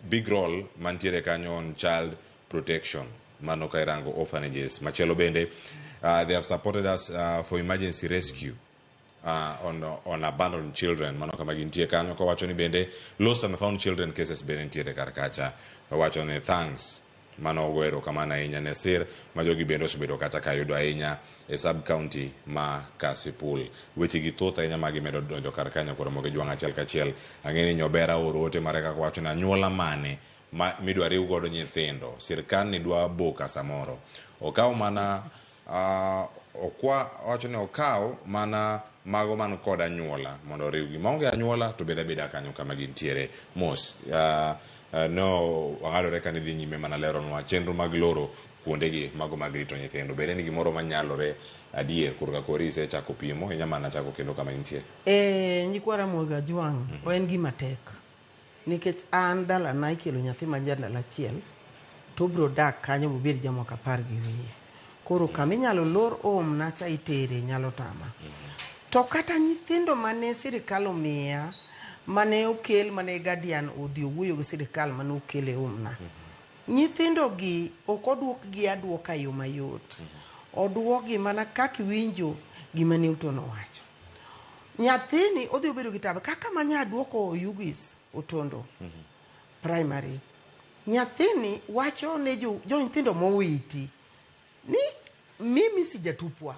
big role mantiere kanyo on child protection, mano ka irango orphanages. Machielo bende they have supported us for emergency rescue on abandoned children, mano kama gintie kanyo. Ko wacho ni bende lost and found children cases bende ntiere kar kacha. Wacho ni thanks mano gwero kama na inya nesir majogi bendo osebedo kata kayudo ahinya e sub county ma Kasipul. Weche gi thoth ahinya magi medo donjo kar kanyo koro moge juang achiel kachiel. Ang'eni Nyobera oro ote mare kaka wacho na anyuola mane midwa riw godo nyithindo. Sirkal ni dwa boka samoro. Okaw mana wacho ni okaw mana mago man kod anyuola mondo riwgi. Maonge anyuola to beda kanyo kama gintiere mos. No wang'adore ka ni dhi nyime mana leronwa chenro mag loro kuondegi mago mag rito nyithindo. Bende ni gimoro manyalore adier kurka kori isechako pimo inyamana chako kendo kama intie. Nyikwara Muga Juang en gima tek. Nikech an dala na ikelo nyathi ma jandala achiel to bro dak kanyo mobed jamoko 10 gi wiye. Koro kama inyalo lor na cha itere nyalo tama. To kata nyithindo mane sirkal omiya mane okel mane guardian odhi owuoyo gi sirkal mane okele na. Nyithindo gi ok oduok gi aduoka yo mayot. Oduogi mana kaka winjo gima Newton owacho. Nyathini odhi obedo gi tabu kaka manya duoko Yugis Otondo primary. Nyathini wacho ne jo nyithindo mowiti ni mimi sijatupwa.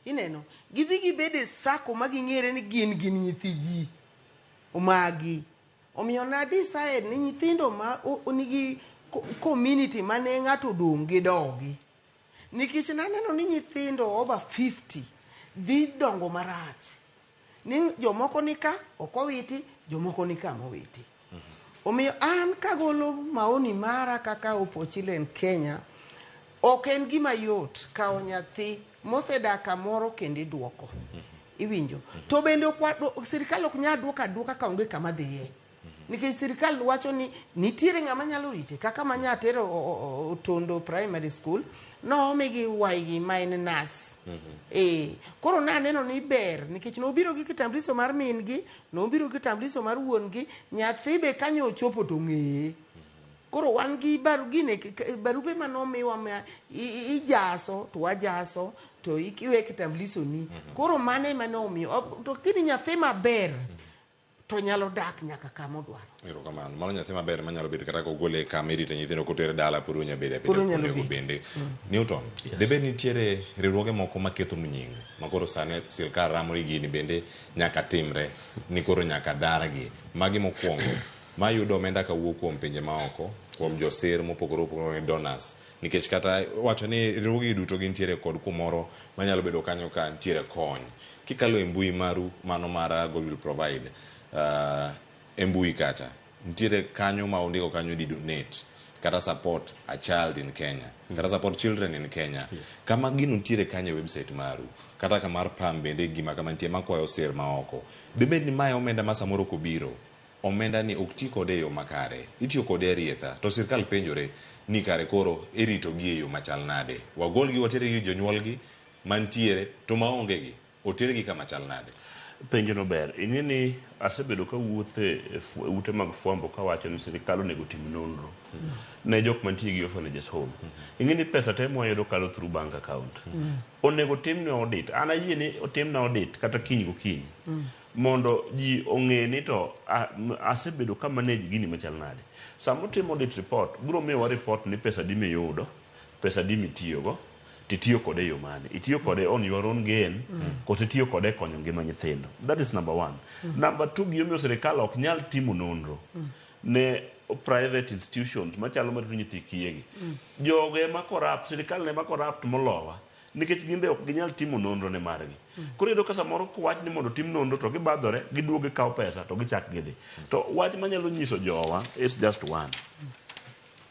Ineno gidhi gibede sako maging'ere ni gin nyithi ji umagi. Omiyo na decide ni nyithindo ma onigi community mane ng'ato dong' gi dogi. Nikech naneno ni nyithindo over 50 dhi dongo marach. ni jomoko nika okowiti, jomoko nika mowiti. Omiyo an kagolo maoni mara kaka opochilen Kenya, ok en gima yot kao nyathi mosedak kamoro kendo duoko. Iwinjo. To bende sirikal ok nyal duoka kaonge kama dhiye. Nikech sirikal wacho ni nitiere ng'ama nyalo rite kaka manya tero Tondo primary school no migi waigi main nas. Koro na neno ni ber nikech no biro gi kitambulisho mar min gi, no biro gi kitambulisho mar wuon gi, nyathi be kanyo ochopo to ng'eye. Koro wan gi barupe manomiwa ma ijaso to wajaso to ikiwe kitambulisho ni. Koro mane manomiyo to kini nyathi maber to nyalo dak nyaka kama odwaro. Erokamano. Mano nyathi maber manyalo bedo kata kogole kama irite nyithindo kotere dala puro nya bede kuondego bende. Newton, debe nitiere riwruoge moko maketho nying makoro sane sirkal ramori gini bende nyaka timre ni koro nyaka dargi. Magi mokwongo mayudo omenda kawuok kuom pinje maoko, kuom josir mopogore opogore donors. Nikech kata wacho ni riwruoge duto gintiere kod kumoro manyalo bedo kanyo ka nitiere kony. Kikalo e mbui maru mano mara God will provide. Embui kacha nitiere kanyo ma ondiko kanyo di donate kata support a child in Kenya kata support children in Kenya. Kama gino nitiere kanyo website maru kata kamar pam bende gima kama nitiere makwayo sir maoko. Debed ni mae omenda ma samoro kobiro omenda ni ok ti kode yo makare, itiyo kode rietha, to sirkal penjore ni kare koro irito gi yo machal nade. Wagol gi watere gi jonyuol gi mantiere to maonge gi otere gi kama chal nade. Penjo no ber. Ing'e ni asebedo ka wuothe ute mag fwambo ka wacho ni sirikal onego tim nonro ne jok mantie gi orphanages home. Ing'e ni pesa te mwayudo kalo through bank account. Onego tim ne audit. An ayie ni otim na audit kata kiny gokinyi. Mondo ji ong'e ni to asebedo ka manage gini machal nade. Samo timo audit report, biro miyowa report ni pesa di miyudo, pesa di mitiyogo, titiyo kode yo mane. Itiyo kode on your own gain, koso itiyo kode konyo ngima nyithindo. That is number one. Number two, gimomiyo sirikal ok nyal timo nonro ne private institutions machalo mar nyithi kiyegi. Joge ma corrupt, sirikal ne ma corrupt molowa. Nikech gimbe ok ginyal timo nonro ne margi. Koro iyudo ka samoro kwach ni mondo tim nonro to gibadhore, giduoge kawo pesa to gichak gidhi. To wach manyalo nyiso jowa is just one.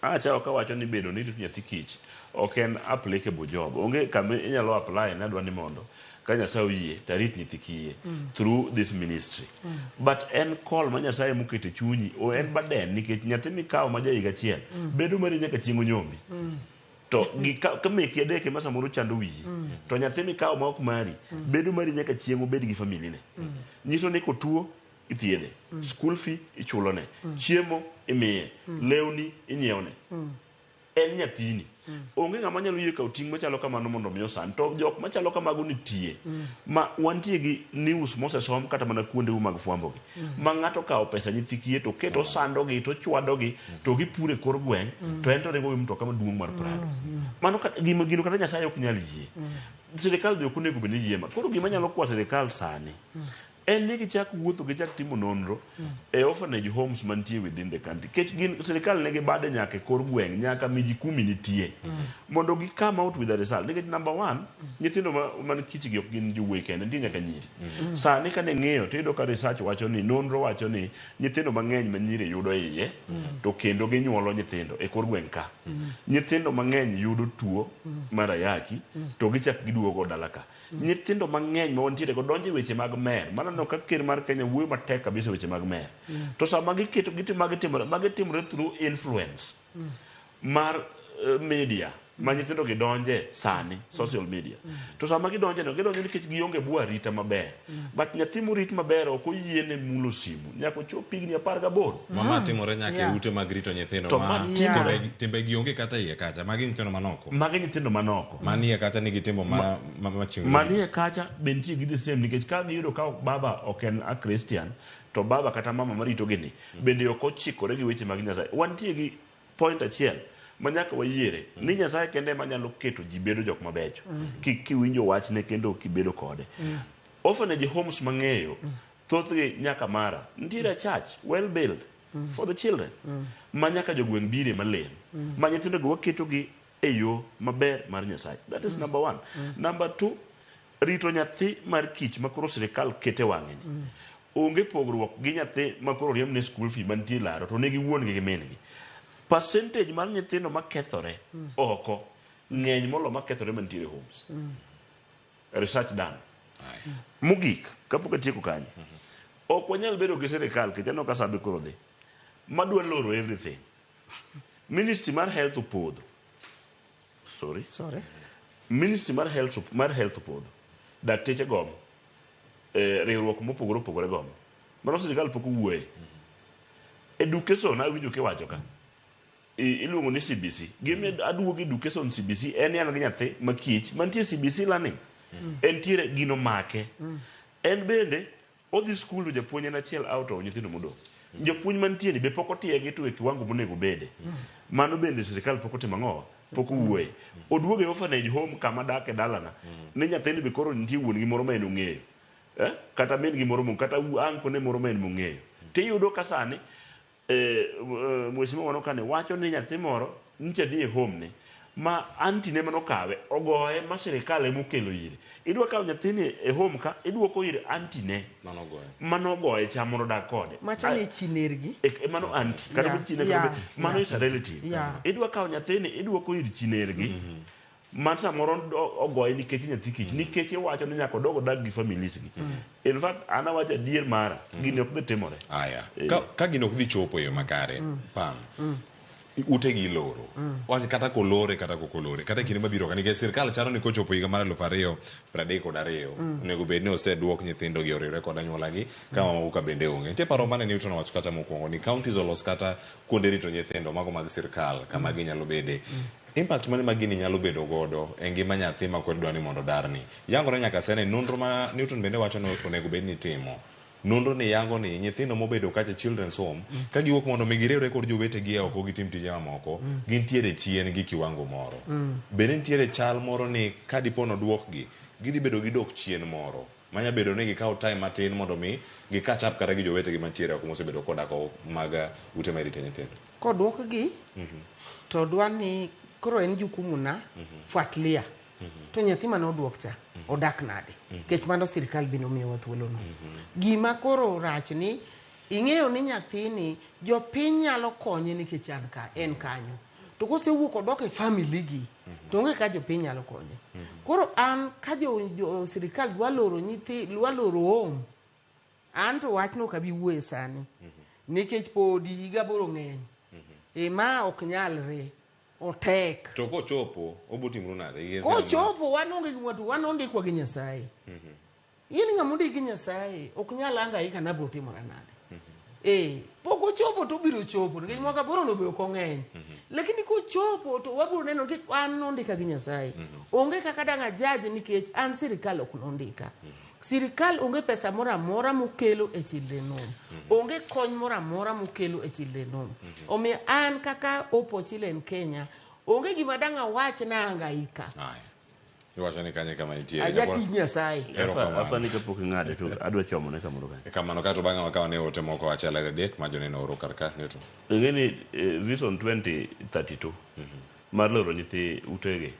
Acha ka wacho ni bedo ni nyathi kich ok en applicable job. Onge kama inyalo apply na dwa ni mondo ka Nyasaye oyie tarit nyithi kiye through this ministry. But en call ma Nyasaye mokete chunyi o en baden nikech nyathi mikawo ma ja higa achiel bedo mari nyaka chieng' onyombi. To kameki adeke ma samoro chando wiyi to nyathi mikawo ma ok mari bedo mari nyaka chieng' obed gi famili ne. Nyiso ni kotuo ithiedhe, school fee ichulone, chiemo imiye, lewni inyiewne. En nyathini. Onge ng'ama nyalo yie kawo ting' machalo kamano mondo miyo san. To jok machalo kamago nitie. Ma wantie gi news mosesom kata mana kuonde mag fwambo gi. Ma ng'ato kawo pesa nyithi kiye to keto sandogi to chwadogi to gipure kor gweng' to en to ringo gi mtoka maduong' mar Prado. Mano gino kata Nyasaye ok nyal yie. Sirikal be ok onego bed ni yie ma. Koro gima nyalo kwa sirikal sani en ni gichak wuotho gichak timo nonro e orphanage homes mantie within the country. Kech gin sirikal negi bade nyaka kor gweng' nyaka miji 10 nitie. Mondo gi come out with the result. Nikech number one, nyithindo man kichgi ok gin jowuoyi kende, nitie nyaka nyiri. Sani ka ne ng'eyo to iyudo ka research wacho ni nonro wacho ni nyithindo mang'eny ma nyiri yudo iye to kendo ginyuolo nyithindo e kor gweng' ka. Nyithindo mang'eny yudo tuo mar ayaki to gichak giduogo dala ka. Nyithindo mang'eny ma wantiere go donjo e weche mag mer. Mano ka ker mar Kenya wuoyo matek kabisa weche mag mer. To sama giketo magitimore through influence mar media ma nyithindo gidonje sani social media. To sama gidonje nikech gionge bua rita maber. But nyathi morit maber ok oyiene mulo simu nyaka ochop higni 18. Mama timore nyaka ute mag rito nyithindo ma timbe gionge kata iye kacha. Magi nyithindo manoko. Manie kacha nigi timbo ma ching'o. Manie kacha bentie gi the same nikech ka giyudo ka baba ok en a Christian to baba kata mama marito gini bende ok ochikore gi weche mag Nyasaye. Wantie gi point achiel manyaka wayiere ni Nyasaye kende manyalo keto ji bedo jok mabecho kiwinjo wachne kendo kibedo kode. Orphanage homes mang'eyo thothgi nyaka mara nitiere church well built for the children manyaka jogweng' bire malen ma nyithindo go waketo gi e yo maber mar Nyasaye. That is number one. Number two, rito nyathi mar kich makoro sirikal kete wang'e ni onge pogruok gi nyathi makoro riemb ne school fee mantie laro to negi wuon gi min gi percentage mar nyithindo makethore oko ng'eny molo makethore mantiere homes research done mogik kapok atieko kanyo ok wanyal bedo gi sirikal kichano ka sabe koro dhi madwa loro everything ministry mar health opodho sorry ministry mar health opodho dakteche gomo riwruok mopogore opogore gomo mano sirikal pok owuoye education awinjo kiwacho ka iluongo ni CBC gime aduogo education CBC en yana gi nyathi makich mantie CBC learning entiere gino make en bende odhi skul to japuonj en achiel out of nyithindo modong japuonj mantie ni be pok otiegi to e kiwango monego bede mano bende sirikal pok otimo ang'o pok owuoye oduogo e orphanage home kama dak e dalana ne nyathini be koro nitie wuon gi moro ma en ong'eyo kata min gi moro kata anko ne moro ma en mong'eyo tiyudo ka sani mheshimiwa wanokane wacho ni nyathi moro ncha dhi e home ne ma anti ne manokawe ogoye ma sirikal emokelo ire idwa kawo nyathini e home ka idwoko ir anti ne manogoye cha mondo dak kode machane chinergi mano anti kata chinergi mano is a relative idwa kawo nyathini idwoko ir chinergi man samoro ogoye nikech nyathi kich nikech iwacho ni nyaka odogo dak gi families gi in fact an awacho adier mara gini ok dhi timore ka gino ok dhi chopo e yo makare pam ute gi loro wacho kata kolore kata kokolore kata kinde mabiro ka nikech sirikal chano ni kochopo higa mar 2032 onego bed ni oseduok nyithindo gi oriwre kod anyuola gi ka mamoko ka bende onge nitie paro mane Newton wacho kata mokwongo ni counties olos kata kuonde rito nyithindo mago mag sirikal kama ginyalo bede impact mane ma gini nyalo bedo godo e ngima nyathi ma kod dwani mondo darni yangore nyaka sene nonro ma Newton bende wacho ni onego bed ni timo nonro ni yango ni nyithindo mobedo kacha children's home ka giwuok mondo mi girewre kod jowetegi oko gitim tije mamoko gintiere chien gi kiwango moro bende nitiere chal moro ni ka dipo noduokgi gidhi bedo gi dok chien moro manya bedo ni gikawo time matin mondo mi gikatch up kata gi jowetegi mantiere oko mosebedo kodako mag ute ma irite nyithindo kodwokgi to dwani koro en jukumu na fuatilia to nyathi manoduok cha odak nade kech mano sirikal bino miyo thuolo no gima koro rach ni ing'eyo ni nyathini jopiny nyalo konye nikech en kanyo to kosewuok odok e family gi to onge ka jopiny nyalo konye koro an ka jo sirikal dwaloro dwaloro home an to wachno kabi wuoye sani nikech pod higa boro ng'eny ma ok nyalre otek to kochopo obotimro nade kochopo wanonge gimwatu wanondikwa gi Nyasaye yini ng'amundi gi Nyasaye ok nyala anga ika na botimora nade poko chopo to biro chopo nikech mwaka boro no be ok ong'eny lakini kochopo to wabiro neno nikech an nondika gi Nyasaye onge kaka danga judge nikech an sirikal ok nondika sirikal onge pesa mora mora mokelo e children home onge kony mora mora mokelo e children home omiyo an kaka opochilen Kenya onge gima danga wach na angaika iwacho ni kanye kama nitiere ajati Nyasaye apa ni kapok ng'ade to adwa chomo ne kamoro kae kamano kato bang'a wakawa ne ote moko achiel adek ma joneno oro karka neto ngeni vision 2032 mar loro nyithi utege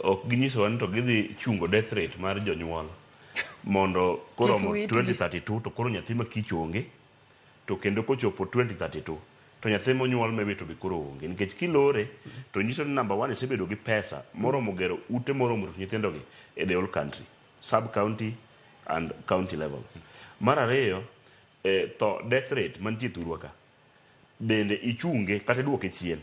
ok ginyiso ni to gidhi chungo death rate mar jonyuol mondo koro 2032 to koro nyathi makich onge to kendo kochopo 2032 to nyathi monyuol mewito be koro onge nikech kilore to nyiso ni number 1 isebedo gi pesa moromo gero ute moromo nyithindo gi e the whole country sub county and county level mar ariyo to death rate mantie thurwa ka bende ichunge kata duoke chien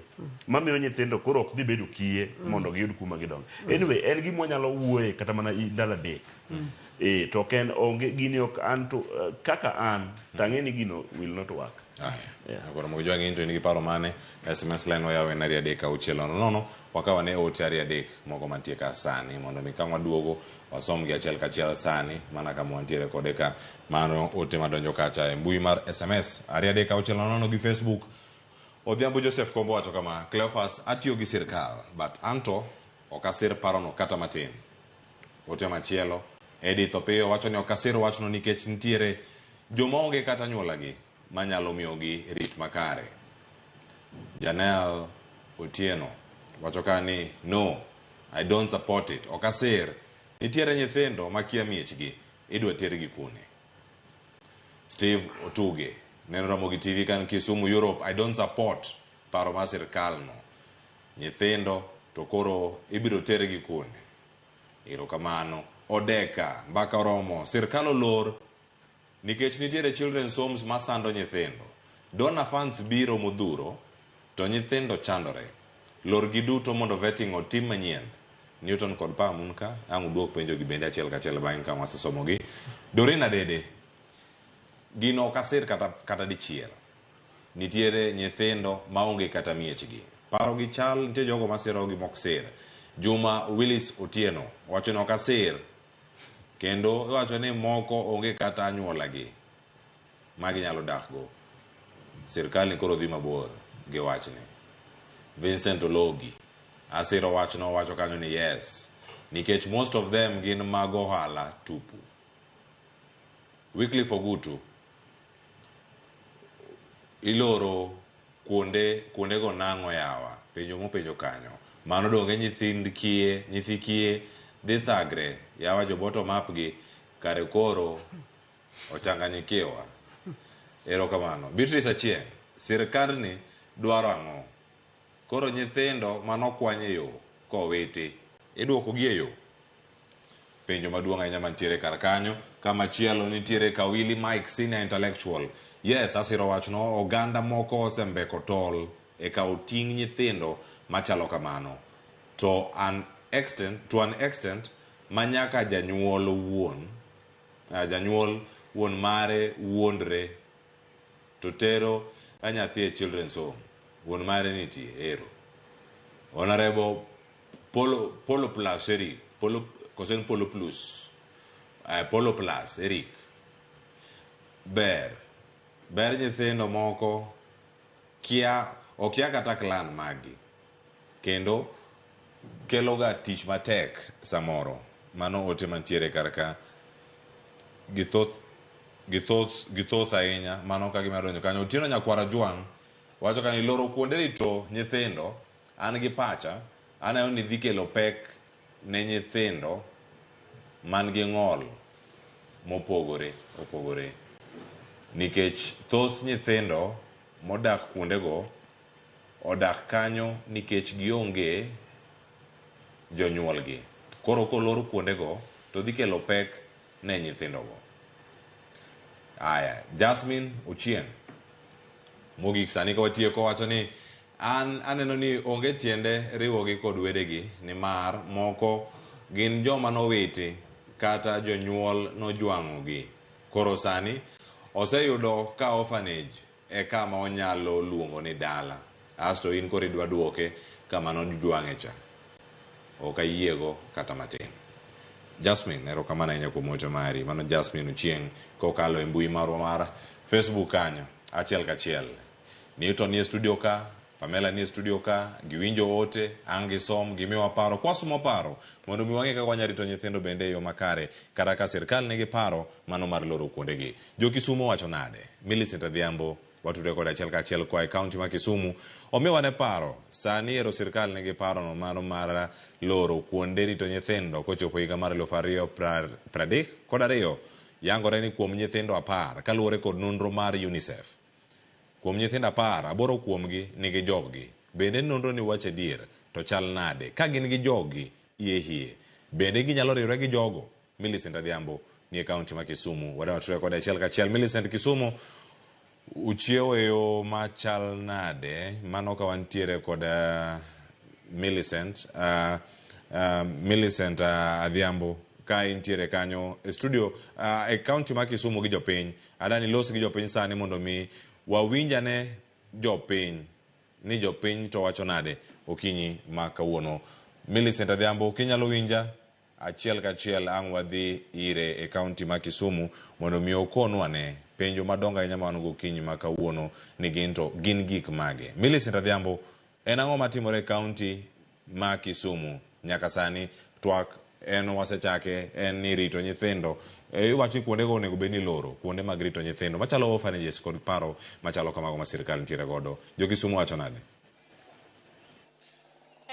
mamiyo nyithindo koro ok dhi bedo kiye mondo giyud kuma gidongo anyway en gima nyalo wuoye kata mana ndala dek to ken onge gini ok an to kaka an tang'eni gino will not work agora mo joangi into nigi paro mane SMS line oyawe na ria deka uchielo nono wakawa ne ote aria dek moko mantie ka sani mondo mi kama duogo wasom gi achiel kachiel sani mana kama wantiere kode ka mano ote madonjo kacha e mbui mar SMS aria deka uchielo nono gi Facebook Odhiambo Joseph Kombo wacho kama Cleophas atiyo gi sirkal but anto okasir parono kata matin ote machielo Edith Opio wacho ni okasir wachno nikech nitiere joma onge kata nyuola gi manyalo miyogi rit makare. Janelle Otieno wacho kani no I don't support it. Okasir nitiere nyithindo makia miechgi idwa tergi kune. Steve Otuge, neno RamogiTV kan Kisumu Europe. I don't support paro mar sirkal no. Nyithindo to koro ibiro tergi kune. Erokamano. Odeka mbaka oromo sirkal olor nikech nitiere children's homes masando nyithindo. Dona funds biro modhuro to nyithindo chandore. Lor gi duto mondo vetting otim manyien. Newton kod Pamunka ang duok penjo gi bende achiel kachiel bang' ka wasesomogi. Dorina Dede gino kasir kata dichiel. Nitiere nyithindo maonge kata miechgi. Paro gi chal nitie jogo masiro gi moksir. Juma Willis Otieno wacho no kasir kendo wacho ni moko onge kata anyuola gi magi nyalo dakgo. Sirkal ni koro dhi mabor gi wachni. Vincent Ologi asiro wachno wacho kanyo ni yes nikech most of them gin mago hala tupu. Wycliffe Ogutu iloro kuonde go nang'o yawa penjo mopenjo kanyo mano donge nyithi kie dhi thagre yawa jo bottom up gi kare koro ochanganyikiwa. Erokamano. Beatrice Achieng, sirkal ni dwaro ang'o? Koro nyithindo manokwanye yo kowiti iduoko gi e yo. Penjo maduong' ahinya mantiere kar kanyo. Kama chielo nitiere Kawili Mike Senior Intellectual. Yes, asiro wachno oganda moko osembeko tol e kawo ting' nyithindo machalo kamano. To an extent manyaka janyuol wuon mare wuondre to tero anyathi e children's home. Wuon mare nitie ero. Honorable Polo Plus Eric. Polo Plus Eric. Ber nyithindo moko okia kata clan magi. Kendo keloga tich matek samoro. Mano ote mantiere karka githoth ahinya mano ka gima donjo kanyo. Otieno Nyakwara Juang wacho kan iloro kuonde rito nyithindo an gi pacha anayo ni dhi kelo pek ne nyithindo man gi ng'ol mopogore nikech thoth nyithindo modak kuondego odak kanyo nikech gionge jonyuolgi. Koro kolor kuondego to dhi kelo pek ne nyithindogo. Aya, Jasmine Ochieng mogik sani ka watieko wacho ni aneno ni onge tiende riwogi kod wedegi ni mar moko gin joma nowiti kata jonyuol nojwang'ogi. Koro sani oseyudo ka orphanage e kama onyalo luongo ni dala. Asto in koro idwa duoke kama nojwang'e cha. Ok ayiego kata matin. Jasmine, erokamano ahinya kuom ote mari. Mano Jasmine Ochieng kokalo e mbui marwa mar Facebook kanyo achiel kachiel. Newton ni studio ka, Pamela ni studio ka, giwinjo ote, angi som, gimiwa paro, kwasumo paro, mondo miwang'e kaka wanyarito nyithindo bende yo makare, kata ka sirkal nigi paro mano mar loro kuondegi. Jo Kisumu wacho nade? Millicent Adhiambo watudore kod achiel kachiel kwa e kaunti ma Kisumu. Omiwa ne paro, sani ero sirkal nigi paro no mano mar loro kuonde rito nyithindo kochopo higa mar 2032 yangore ni kuom nyithindo 10 kaluwore kod nonro mar UNICEF. Kuom nyithindo 10, 8 kuomgi nigi joggi. Bende nonro ni wache dier to chal nade ka gin gi joggi hie. Bende ginyalo riwore gi jogo. Millicent Adhiambo ni e kaunti ma Kisumu. Watudore kod achiel kachiel. Millicent, Kisumu uchiewo yo machal nade? Mano ka wantiere kod Millicent Adhiambo ka intiere kanyo e studio e kaunti ma Kisumu gi jopiny. Adani los gi jopiny sani mondo mi wawinjane jopiny ni jopiny to wacho nade okinyi ma kawuono. Millicent Adhiambo kinyalo winja achiel kachiel ang' wadhi ire e kaunti ma Kisumu mondo mi okonwa ne penjo madonga ahinya ma wan go okinyi ma kawuono ni gin gik mage. Millicent Adhiambo, en ang'o matimore e kaunti ma Kisumu nyaka sani? Twak en wasechake en ni rito nyithindo. Iwacho kuonde go onego bed ni loro kuonde mag rito nyithindo machalo orphanages kod paro machalo kamago ma sirkal nitiere godo. Jo Kisumu wacho nade?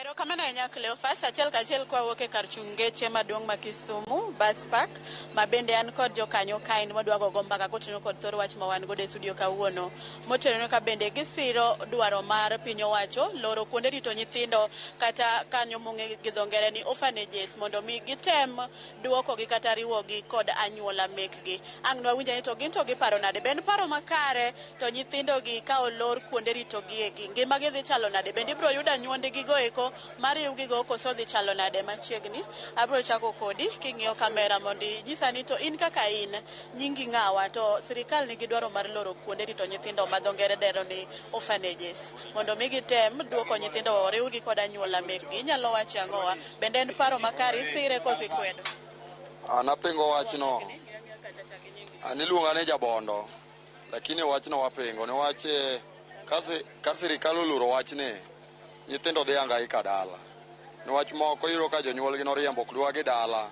Ero kamano enya Cleophas achiel kachiel kwa wuok e kar chung' geche maduong' ma Kisumu bus park ma bende an kod jokanyo kain madwa gogo mbaka kotenore kod thor wach ma wan godo e studio kawuono motenore ka bende gisiro dwaro mar piny owacho loro kuonde rito nyithindo kata kanyo mong'e gi dho ngere ni orphanages mondo mi gitem duokogi kata riwogi kod anyuola mekgi. Ang' nwawinja ni to gin to giparo nade ben paro makare to nyithindo gi ka olor kuonde rito gi egi ngimagi dhi chalo nade bende ibiro yudo anyuondegi go eko mariwgi go koso dhi chalo nade machiegni. Abiro chako kodi king'iyo kamera mondo nyisa ni to in kaka in nyingi ng'awa to sirikal nigi dwaro mar loro kuonde rito nyithindo ma dho ngere dero ni orphanages mondo mi gitem duoko nyithindo riwgi kod anyuola mekgi. Inyalo wacho ang'owa bende en paro makare isire koso ikwedo? Anapingo wachno. Aniluonga ni Jabondo lakini wachno wapingo niwach ka sirikal oloro wachni nyithindo dhi hangaika dala niwach moko iyudo ka jonyuolgi noriembo ok dwagi dala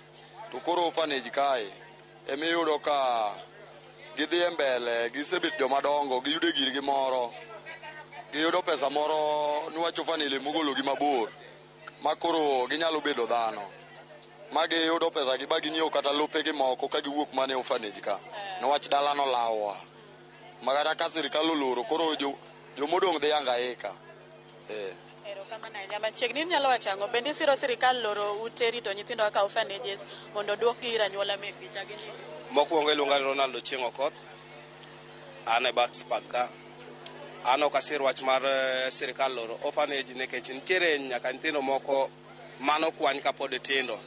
to koro orphanage kae emiyudo ka gidhi e mbele gisebet jomadongo giyudo girgi moro giyudo pesa moro niwach orphanage mogologi mabor ma koro ginyalo bedo dhano ma giyudo pesa gi ba ginyiewo kata lopegi moko ka giwuok mane orphanage ka niwach dala no lawa magara ka sirikal oloro koro jomodong' dhi hangaika. Ero kamano nyama chiegni nyalo wacho ang'o bende siro sirikal loro ute rito nyithindo kaka orphanages mondo duokgi ir anyuola mekgi chagi ni? Mokwongo iluonga ni Ronaldo Chieng' Okoth an e Bucks Park ka an ok asir wach mar sirikal loro orphanage nikech nitiere nyaka nyithindo moko mano kwany kapod tindo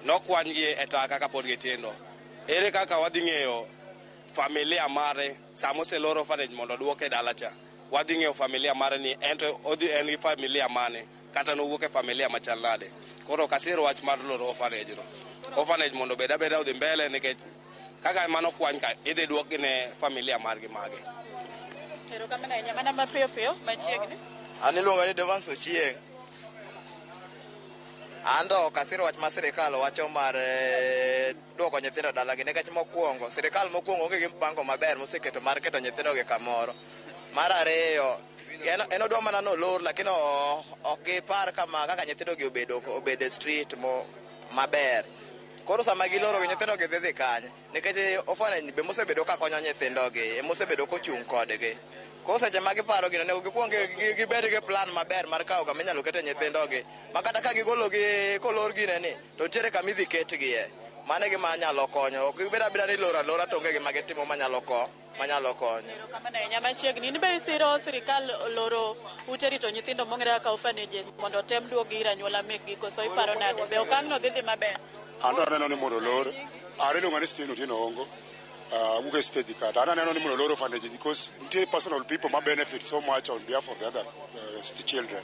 nokwanygi e taka kapod gitindo. Ere kaka wadhi ng'eyo familia mare sama oseloro orphanage mondo duoke dala cha wadhi ng'eyo familia mare ni en gi familia mane kata nowuok e familia machal nade. Koro kasiro wach mar loro orphanage no. Orphanage mondo bed abeda odhi mbele nikech kaka mano kwany ka idhi duokgi ne familia margi mage. Ero kamano nyamana mapiyo piyo machiegni. Aniluonga ni Devans Ochieng'. Ando kasiro wach mar sirikal wacho mar duoko nyithindo dalagi nikech mokwongo sirikal mokwongo onge gi mpango maber moseketo mar keto nyithindo gi kamoro. Mar ariyo en odwa mana nolor lakini ok gipar kama kaka nyithindo gi obede street maber. Koro sama giloro nyithindo gi dhi kanye nikech orphanage be mosebedo ka konyo nyithindo gi mosebedo kochung' kodgi. Koro seche ma giparo gino nego gikwong gibed gi plan maber mar kawo kama inyalo kete nyithindo gi ma kata ka gigolo gi kolor gine ni to nitiere kama idhi ketgie. Mane gima nyalo konyo ok gibed abeda ni lora to onge gima gitimo manyalo konyo. Kamano nyama chiegni ni be isiro sirikal loro ute rito nyithindo mong'ere kaka orphanages mondo tem duogi ir anyuola mekgi koso iparo nade be okang' no dhi maber? Ando aneno ni mondo lor iluonga ni Steno Otieno Ongo wuok state ka ando aneno ni mondo lor orphanage because ntie personal people ma benefit so much on behalf of the other children.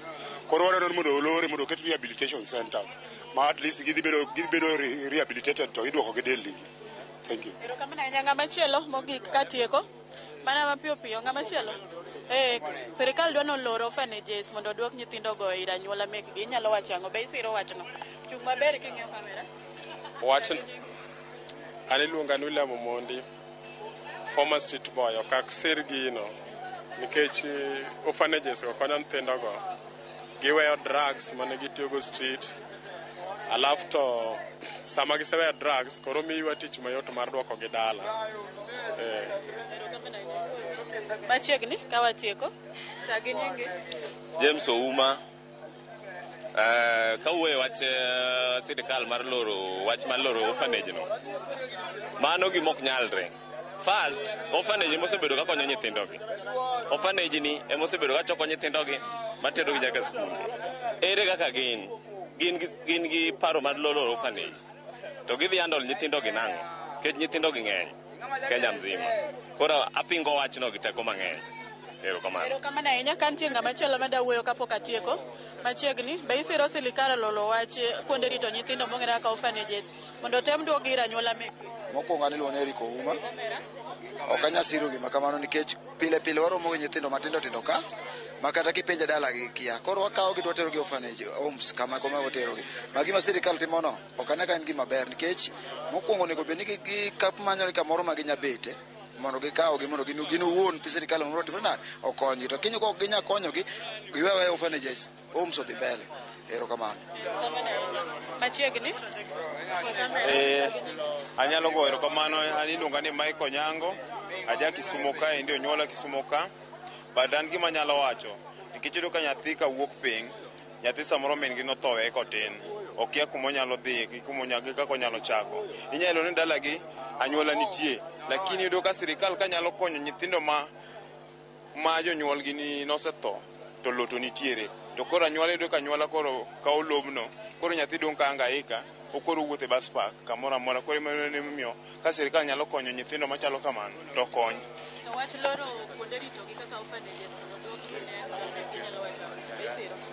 Koro aneno ni mondo olore mondo ket rehabilitation centers ma at least gibedo rehabilitated to iduoko gi del ligi. Thank you. Ero kamano ng'ama chielo mogik katieko mana mapiyo piyo ng'ama chielo sirikal dwa noloro orphanages mondo duok nyithindo go ir anyuola mekgi. Inyalo wacho ang'o be isiro wachno? Chung' maber king'iyo kamera. Wachno aniluonga ni William Omondi former street boy ok aksir gino nikech orphanages go konyo nyithindo go giweyo drugs mane gitiyogo street alafu to sama giseweyo drugs koro miyiwa tich mayot mar duoko gi dala. Machiegni ka watieko chagi nyingi James Ouma kawuoyo wach sirikal mar loro wach mar loro orphanage no mano gimok nyalre. First, orphanage mosebedo ka konyo nyithindo gi. Orphanage ni emosebedo ka choko nyithindo gi matero gi nyaka skul. Ere kaka gin gi paro mar loro orphanage to gidhi handle nyithindo gi nang'o kech nyithindo gi ng'eny Kenya mzima. Koro apingo wachno gi teko mang'eny. Ero kamano ahinya ka nitie ng'ama chielo ma dawuoyo kapok atieko machiegni be isiro sirikal lolo wach kuonde rito nyithindo mong'ere kaka orphanages mondo tem duogi ir anyuola mekgi? Mokwongo aniluonga ni Eric Ouma. Ok anya siro gima kamano nikech pile waromo gi nyithindo matindo ka ma kata kipenja dala gi kia. Koro wakawo gi twatero gi orphanage homes kama waterogi. Ma gima sirikal timono ok ane ka en gima ber nikech mokwongo onego bed ni gimanyo kamoro ma ginyabete mondo gikawo gi mondo gin owuon sirikal mondo timna okonyi to kinyo ok ginya konyogi giwewe orphanages homes odhi mbele. Erokamano. Machiegni anyalo go erokamano aniluonga ni Michael Nyango aja Kisumo ka ndio nyola Kisumo ka badan gima nyalo wacho nikech yudo ka nyathi ka wuok piny nyathi samoro min gi nothoe kotin okia kumo nyalo dhi kumo nyalo kako nyalo chako inyalo ni dala gi anyuola nitie lakini yudo ka sirikal ka nyalo konyo nyithindo ma jonyuol gi ni nosetho to loto nitiere to koro anyuola yudo ka anyuola koro ka olobno koro nyathi dong ka angaika okoro wuothe bus park kamoro amora koro ne miyo ka sirikal nyalo konyo nyithindo machalo kamano to kony wach loro kuonde rito gi kaka orphanages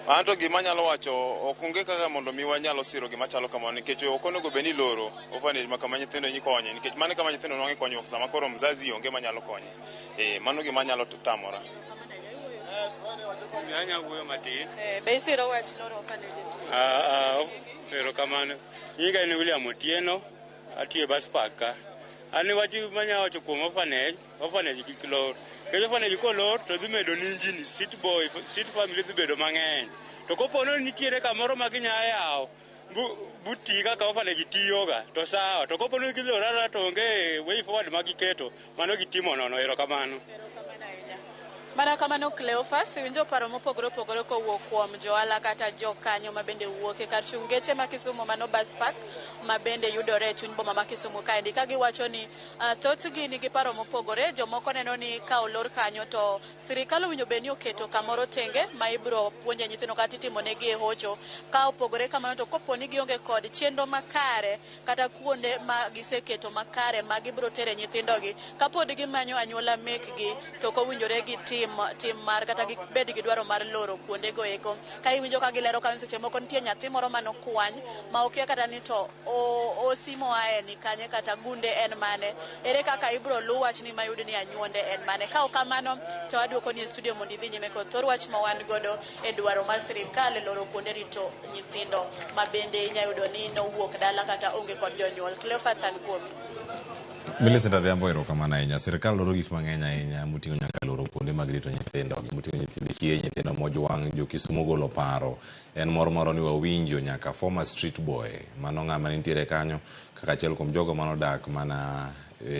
anto gima nyalo wacho okunge kaka mondo mi wanyalo siro gima chalo kamano nikech okonego beni loro orphanage makama nyithindo nyikonye nikech mane kama nyithindo nwangi konyruok sama koro mzazi onge manyalo konye mano gima nyalo tamora anya wuoyo matin be siro wach loro orphanages erokamano nyinga ni William Otieno atie bus park ka ani wachi manya wacho kuom orphanage kiklo kejo orphanage kolor to dhi medo ninjini street family dhi bedo mang'eny to kopono nitiere kamoro ma ginya yawo buti kaka orphanage tiyoga to sawa to kopono gilorara to onge way forward ma giketo mano gitimo nono erokamano Mana kamano Cleophas winjo paro mopogore opogore kowuok kuom joala kata jokanyo mabende wuok e kar chung' geche ma Kisumu mano bus park mabende yudore e chuny boma ma Kisumu kaendi ka giwacho ni thothgi nigi paro mopogore jomoko neno ni ka olor kanyo to sirikal owinjo bed ni oketo kamoro tenge ma ibiro puonje nyithindo kata itimo negi e hocho ka opogore kamano to kopo ni gionge kod chenro makare kata kuonde ma giseketo makare ma gibiro tere nyithindogi kapod gimanyo anyuola mekgi to kowinjore gi tim mar kata bed gi dwaro mar loro kuonde go eko ka iwinjo ka gilero ka seche moko nitie nyathi moro mano kwany ma okia kata ni to osimo ae ni kanye kata gunde en mane ere kaka ibro lu wach ni mayud ni anyuonde en mane ka okamano to aduoko ni studio mondo idhi nyime kod thor wach ma wan godo e dwaro mar sirikal loro kuonde rito nyithindo ma bende inyayudo ni nowuok dala kata onge kod jonyuol Cleophas an kuomi Millicent Adhiambo erokamano ahinya. Sirikal loro gik mang'eny ahinya moting'o nyaka loro kuonde mag rito nyithindo, moting'o nyithindo kiye, nyithindo mojwang', jo Kisumu golo paro. En moro ni wawinjo nyaka former street boy mano ng'ama nitiere kanyo kaka achiel kuom jogo manodak mana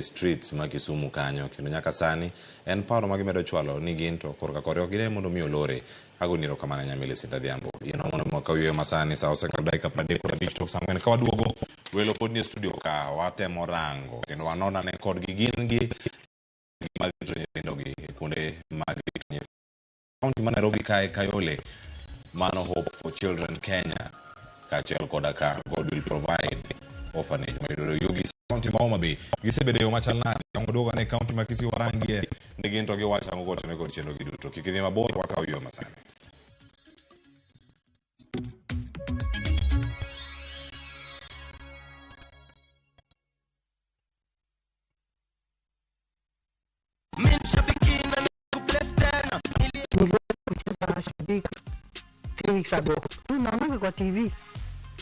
streets ma Kisumu kanyo kendo nyaka sani en paro ma gimedo chwalo ni gin to korka koryo gine mondo mi olore. Agoni erokamano ahinya Millicent Adhiambo. Yeno mondo mwaka wiyo masani sa oseka dakika 35 tok sang'wen ka waduogo welo pod ni studio ka watemo rango kendo wanona ne kod gi gin gi mag rito nyithindo gi kuonde mag rito nyithindo. Kaunti ma Nairobi kae Kayole Mano Hope for Children Kenya kaachiel koda ka God will provide orphanage mayudore Yogi County ma Homa Bay gisebedo yo machal nade ongodoga ne county ma Kisii warangie ne gin to giwacho ang'o kotene kod chenro gi duto kik idhi mabor wakaw yo masani. Shabiki 3 weeks ago. Naona kwa TV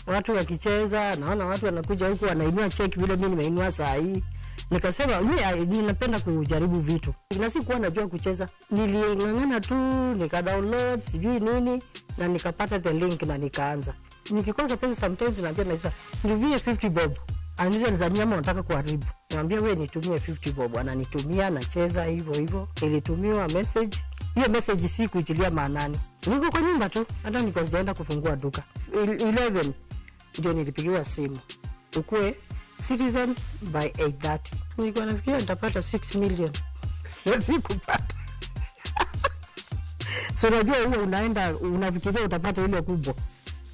watu wakicheza, naona watu wanakuja huku wanainua check vile mimi nimeinua saa hii. Nikasema mimi ninapenda kujaribu vitu. Na sikuwa najua kucheza. Niling'ang'ana tu nika-download sijui nini na nikapata the link na nikaanza. Nikikosa pesa sometimes naambia naisa nitumie 50 bob. Anaweza nizania mama nataka kuharibu. Naambia wewe nitumie 50 bob. Ananitumia nacheza hivyo. Ilitumiwa message. Hiyo message si kuitilia maanani. Niko kwa nyumba tu, hata niko sijaenda kufungua duka. 11 ndio nilipigiwa simu. Ukue citizen by 8:30. Nilikuwa nafikiria nitapata 6 million. Na sikupata. So unajua huo unaenda unafikiria utapata ile kubwa.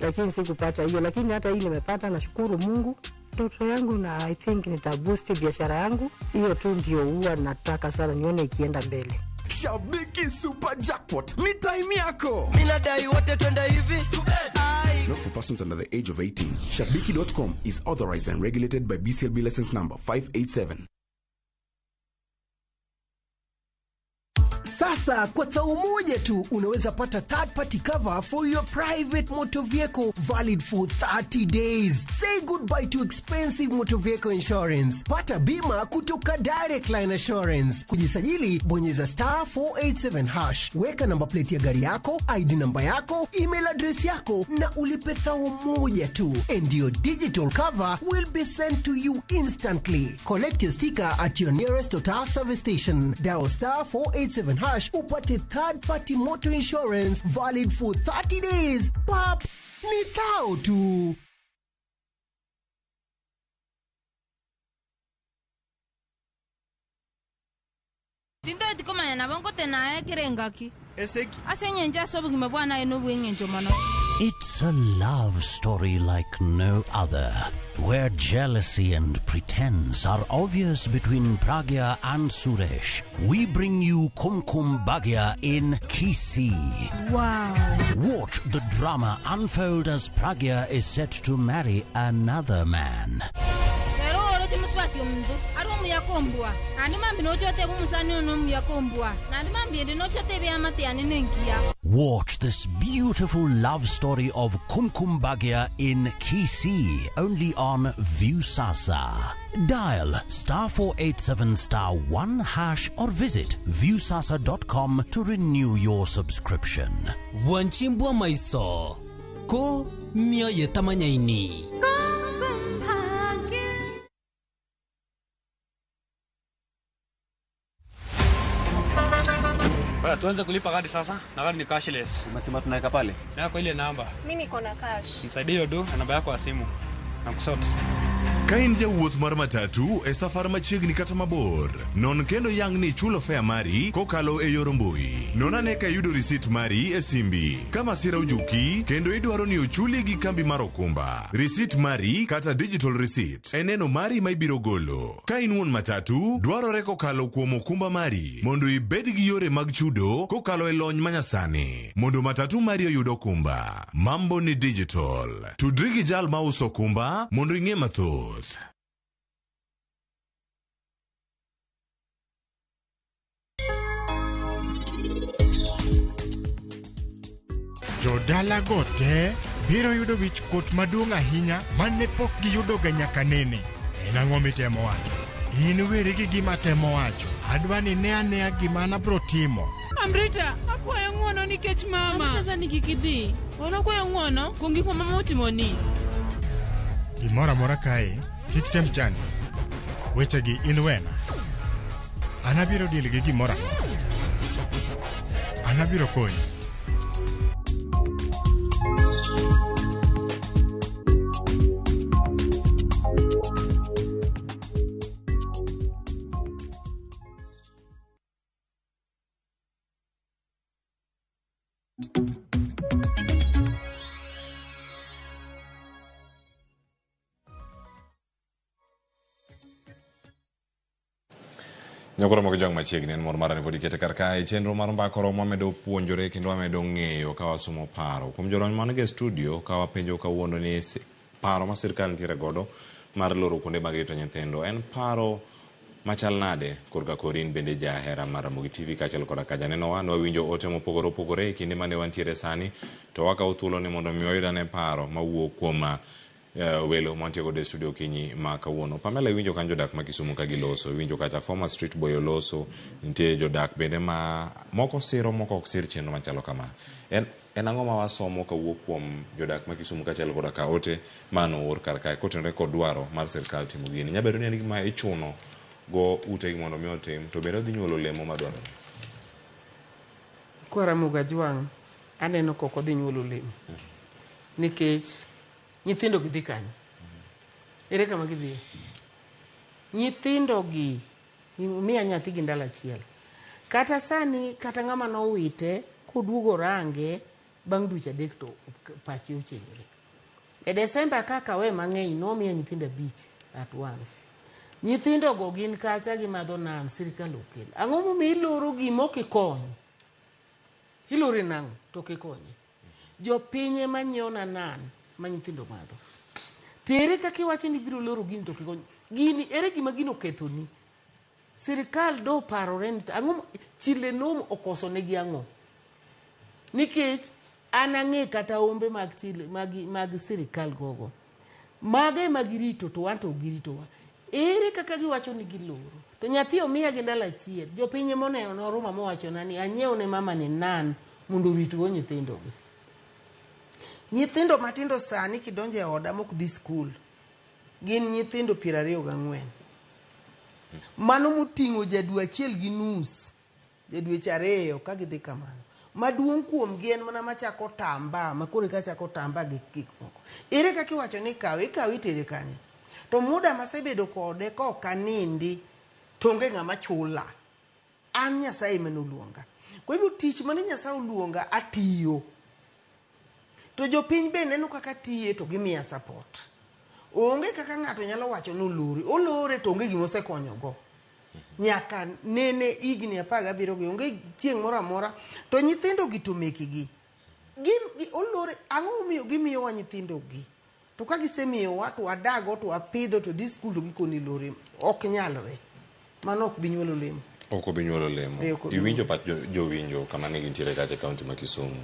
Lakini sikupata hiyo, lakini hata hii nimepata, nashukuru Mungu. Ndoto yangu na I think nitaboost biashara yangu. Hiyo tu ndio huwa nataka sana nione ikienda mbele. Shabiki Super Jackpot ni time yako. Minadai wote twenda hivi. Not for persons under the age of 18. Shabiki.com is authorized and regulated by BCLB license number 587. Sasa kwa thao moja tu unaweza pata third party cover for your private motor vehicle valid for 30 days. Say goodbye to expensive motor vehicle insurance. Pata bima kutoka Direct Line Assurance. Kujisajili bonyeza *487#. Weka namba plate ya gari yako, ID namba yako, email address yako na ulipe thao moja tu. And your digital cover will be sent to you instantly. Collect your sticker at your nearest Total service station. Dial *487# upate third party motor insurance valid for 30 days. Pap, ni thao tu. Tindo itikoma yana bongo tena kirengaki. Eseki. Asenyenja sobu kimabwana eno bwengenjo mano. It's a love story like no other, where jealousy and pretense are obvious between Pragya and Suresh. We bring you Kumkum Bhagya in Kisii. Wow. Watch the drama unfold as Pragya is set to marry another man. Muswati umdu arumu yakombwa ani mambi no chote bumusani no yakombwa nandi mambi ende no chote be amati ani nenkia. Watch this beautiful love story of Kumkum Bhagya in Kisii only on Viusasa. Dial *487*1# or visit viusasa.com to renew your subscription. Wanchimbwa maiso ko mio yetamanyaini. Tuanze kulipa kadi sasa, na kadi ni cashless. Umesema tunaweka pale? Na kwa ile namba. Mimi niko na cash. Nisaidie hiyo do na namba yako ya simu. Nakusote. Kain jawuoth mar matatu e safar machiegni kata mabor. Non kendo yang ni chulo fare mari kokalo e yor mbui. Non ane ka yudo risit mari e simbi. Kama sira ujuki kendo idwaro ni ochuli gi kambi mar okumba. Risit mari kata digital receipt eneno mari ma ibiro golo. Kain wuon matatu dwarore kokalo kuom okumba mari mondo ibed gi yore mag chudo kokalo e lony manyasani. Mondo matatu mari oyud okumba. Mambo ni digital. Tudri gi jal ma uso okumba mondo ing'e mathoth. Jodala gote biro yudo wich kuot maduong' ahinya mane pok giyudo ga nyaka nene. En ang'o mitemo wacho? In weri gi gima temo wacho. Adwa ni ne anea gima nabro timo. Amrita, akwayo ng'uono nikech mama. Sasa nikikidhi. Ono kwayo ng'uono kuom gik ma mama otimoni. Gimora mora kae, kik tem chandi. Wechegi in wena. Anabiro dil gi gimora. Anabiro konyi. Nyakoro mogo jong machiegni en mor marani podi kete karkae chenro mar mbako romo medo puonjore kendo amedo ng'eyo ka wasumo paro kuom jolony manige studio ka wapenjo kawuono ni paro ma sirkal nitiere godo mar loro kuonde mag rito nyithindo en paro machal nade korka korin bende jahera mar RamogiTV kaachiel koda ka janenowa nwawinjo ote mopogore opogore kinde mane wantiere sani to wakawo thuolo ni mondo mi wayudane paro mawuok kuom welo mantie godo e studio kinyi ma kawuono. Pamela winjo kan jodak ma Kisumu ka giloso, winjo kata former street boy oloso, nitie jodak bende ma moko siro moko ok sir chenro machalo kama. En ang'o ma wasomo kawuok kuom jodak ma Kisumu kaachiel koda ka ote mano or kar kae kotenore kod dwaro mar sirkal timo gini. Nyabedo ni en gima ichuno go ute gi mondo mi otim to bende odhi nyuolo olemo madwaro. Kwa Ramogi Ajwang' aneno koko dhi nyuolo olemo. Nikech nyithindo gi dhi kanyo. Ere kama gidhi? Nyithindo gi miya nyathi gi ndalo achiel. Kata sani kata ng'ama nowite koduogo range bang' dweche adek to pache ochenjore. E Desemba kaka we mang'eny nomiya nyithindo 5 at once. Nyithindo go gin kacha gi madho nam sirkal okel. Ang'o momiyo iloro gimo kikony? Ilore nang'o to kikonye? Jopinye manyiona nan ma nyithindo madho. Tere kaka iwacho ni biro loro gini to kikonye. Gini ere gima gino kethoni? Sirkal do parore ni ang'o Chilenom okoso negi ang'o. Nikech an ang'e kata ombe mag sirikal gogo. Mage magirito to wanto giritowa. Ere kaka giwacho ni giloro. To nyathi omiya gi ndalo achiel. Jopiny moneno noruma mowacho nani anyiew ne mama ni nan mondo ritgo nyithindogi. Nyithindo matindo sani kidonje oda mok dhi skul. Gin nyithindo 24. Mano moting'o jadwe achiel gi nus. Jadweche 2 ka gidhi kamano. Maduong' kuom gi en mana machako tamba, makore ka chako tamba gi gik moko. Ere kaka iwacho ni ikawe itere kanye. To muda masebedo kode ko kanindi tonge ng'ama chula. An Nyasaye manoluonga. Kwa hivyo tich mane Nyasaye oluonga atiyo. To jopiny be neno kaka tiye to gimiya support. Onge kaka ng'ato nyalo wacho nolore. Olore to onge gimose konyogo. Nyaka nene igni 17 gi onge chieng' moro amora to nyithindo gi to mekigi. Olore ang'o miyo gimiyowa nyithindo gi. To ka gisemiyowa to wadago to wapidho to dhi skul to gikoni lore. Ok nyalre. Mano ok binyuolo lemo. Ok binyuolo lemo. Iwinjo pat jowinjo kama ne gintiere kacha kaunti ma Kisumu.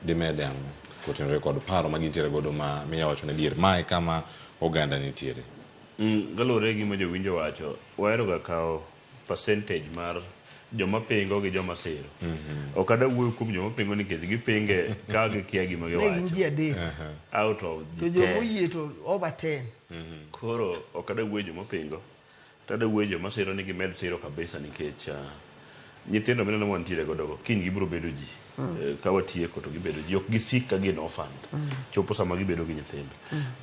Dimede ang'o kotenore kod paro ma gintiere godo ma miyawacho ne dier mae kama oganda nitiere. Galore gima jowinjo wacho wahero ga kao percentage mar joma pingo gi joma siro. Ok ada wuoyo kuom joma pingo nikech gipinge ka gikia gima giwacho. Out of the 10. To joma oyie to over 10. Koro ok ada wuoyo joma pingo. To ada wuoyo joma siro ni gimed siro kabisa nikech nyithindo mineno mantiere godo kiny gibiro bedo ji. Ka watieko to gibedo ji. Ok gisik ka gin orphan. Chopo sama gibedo gi nyithindo.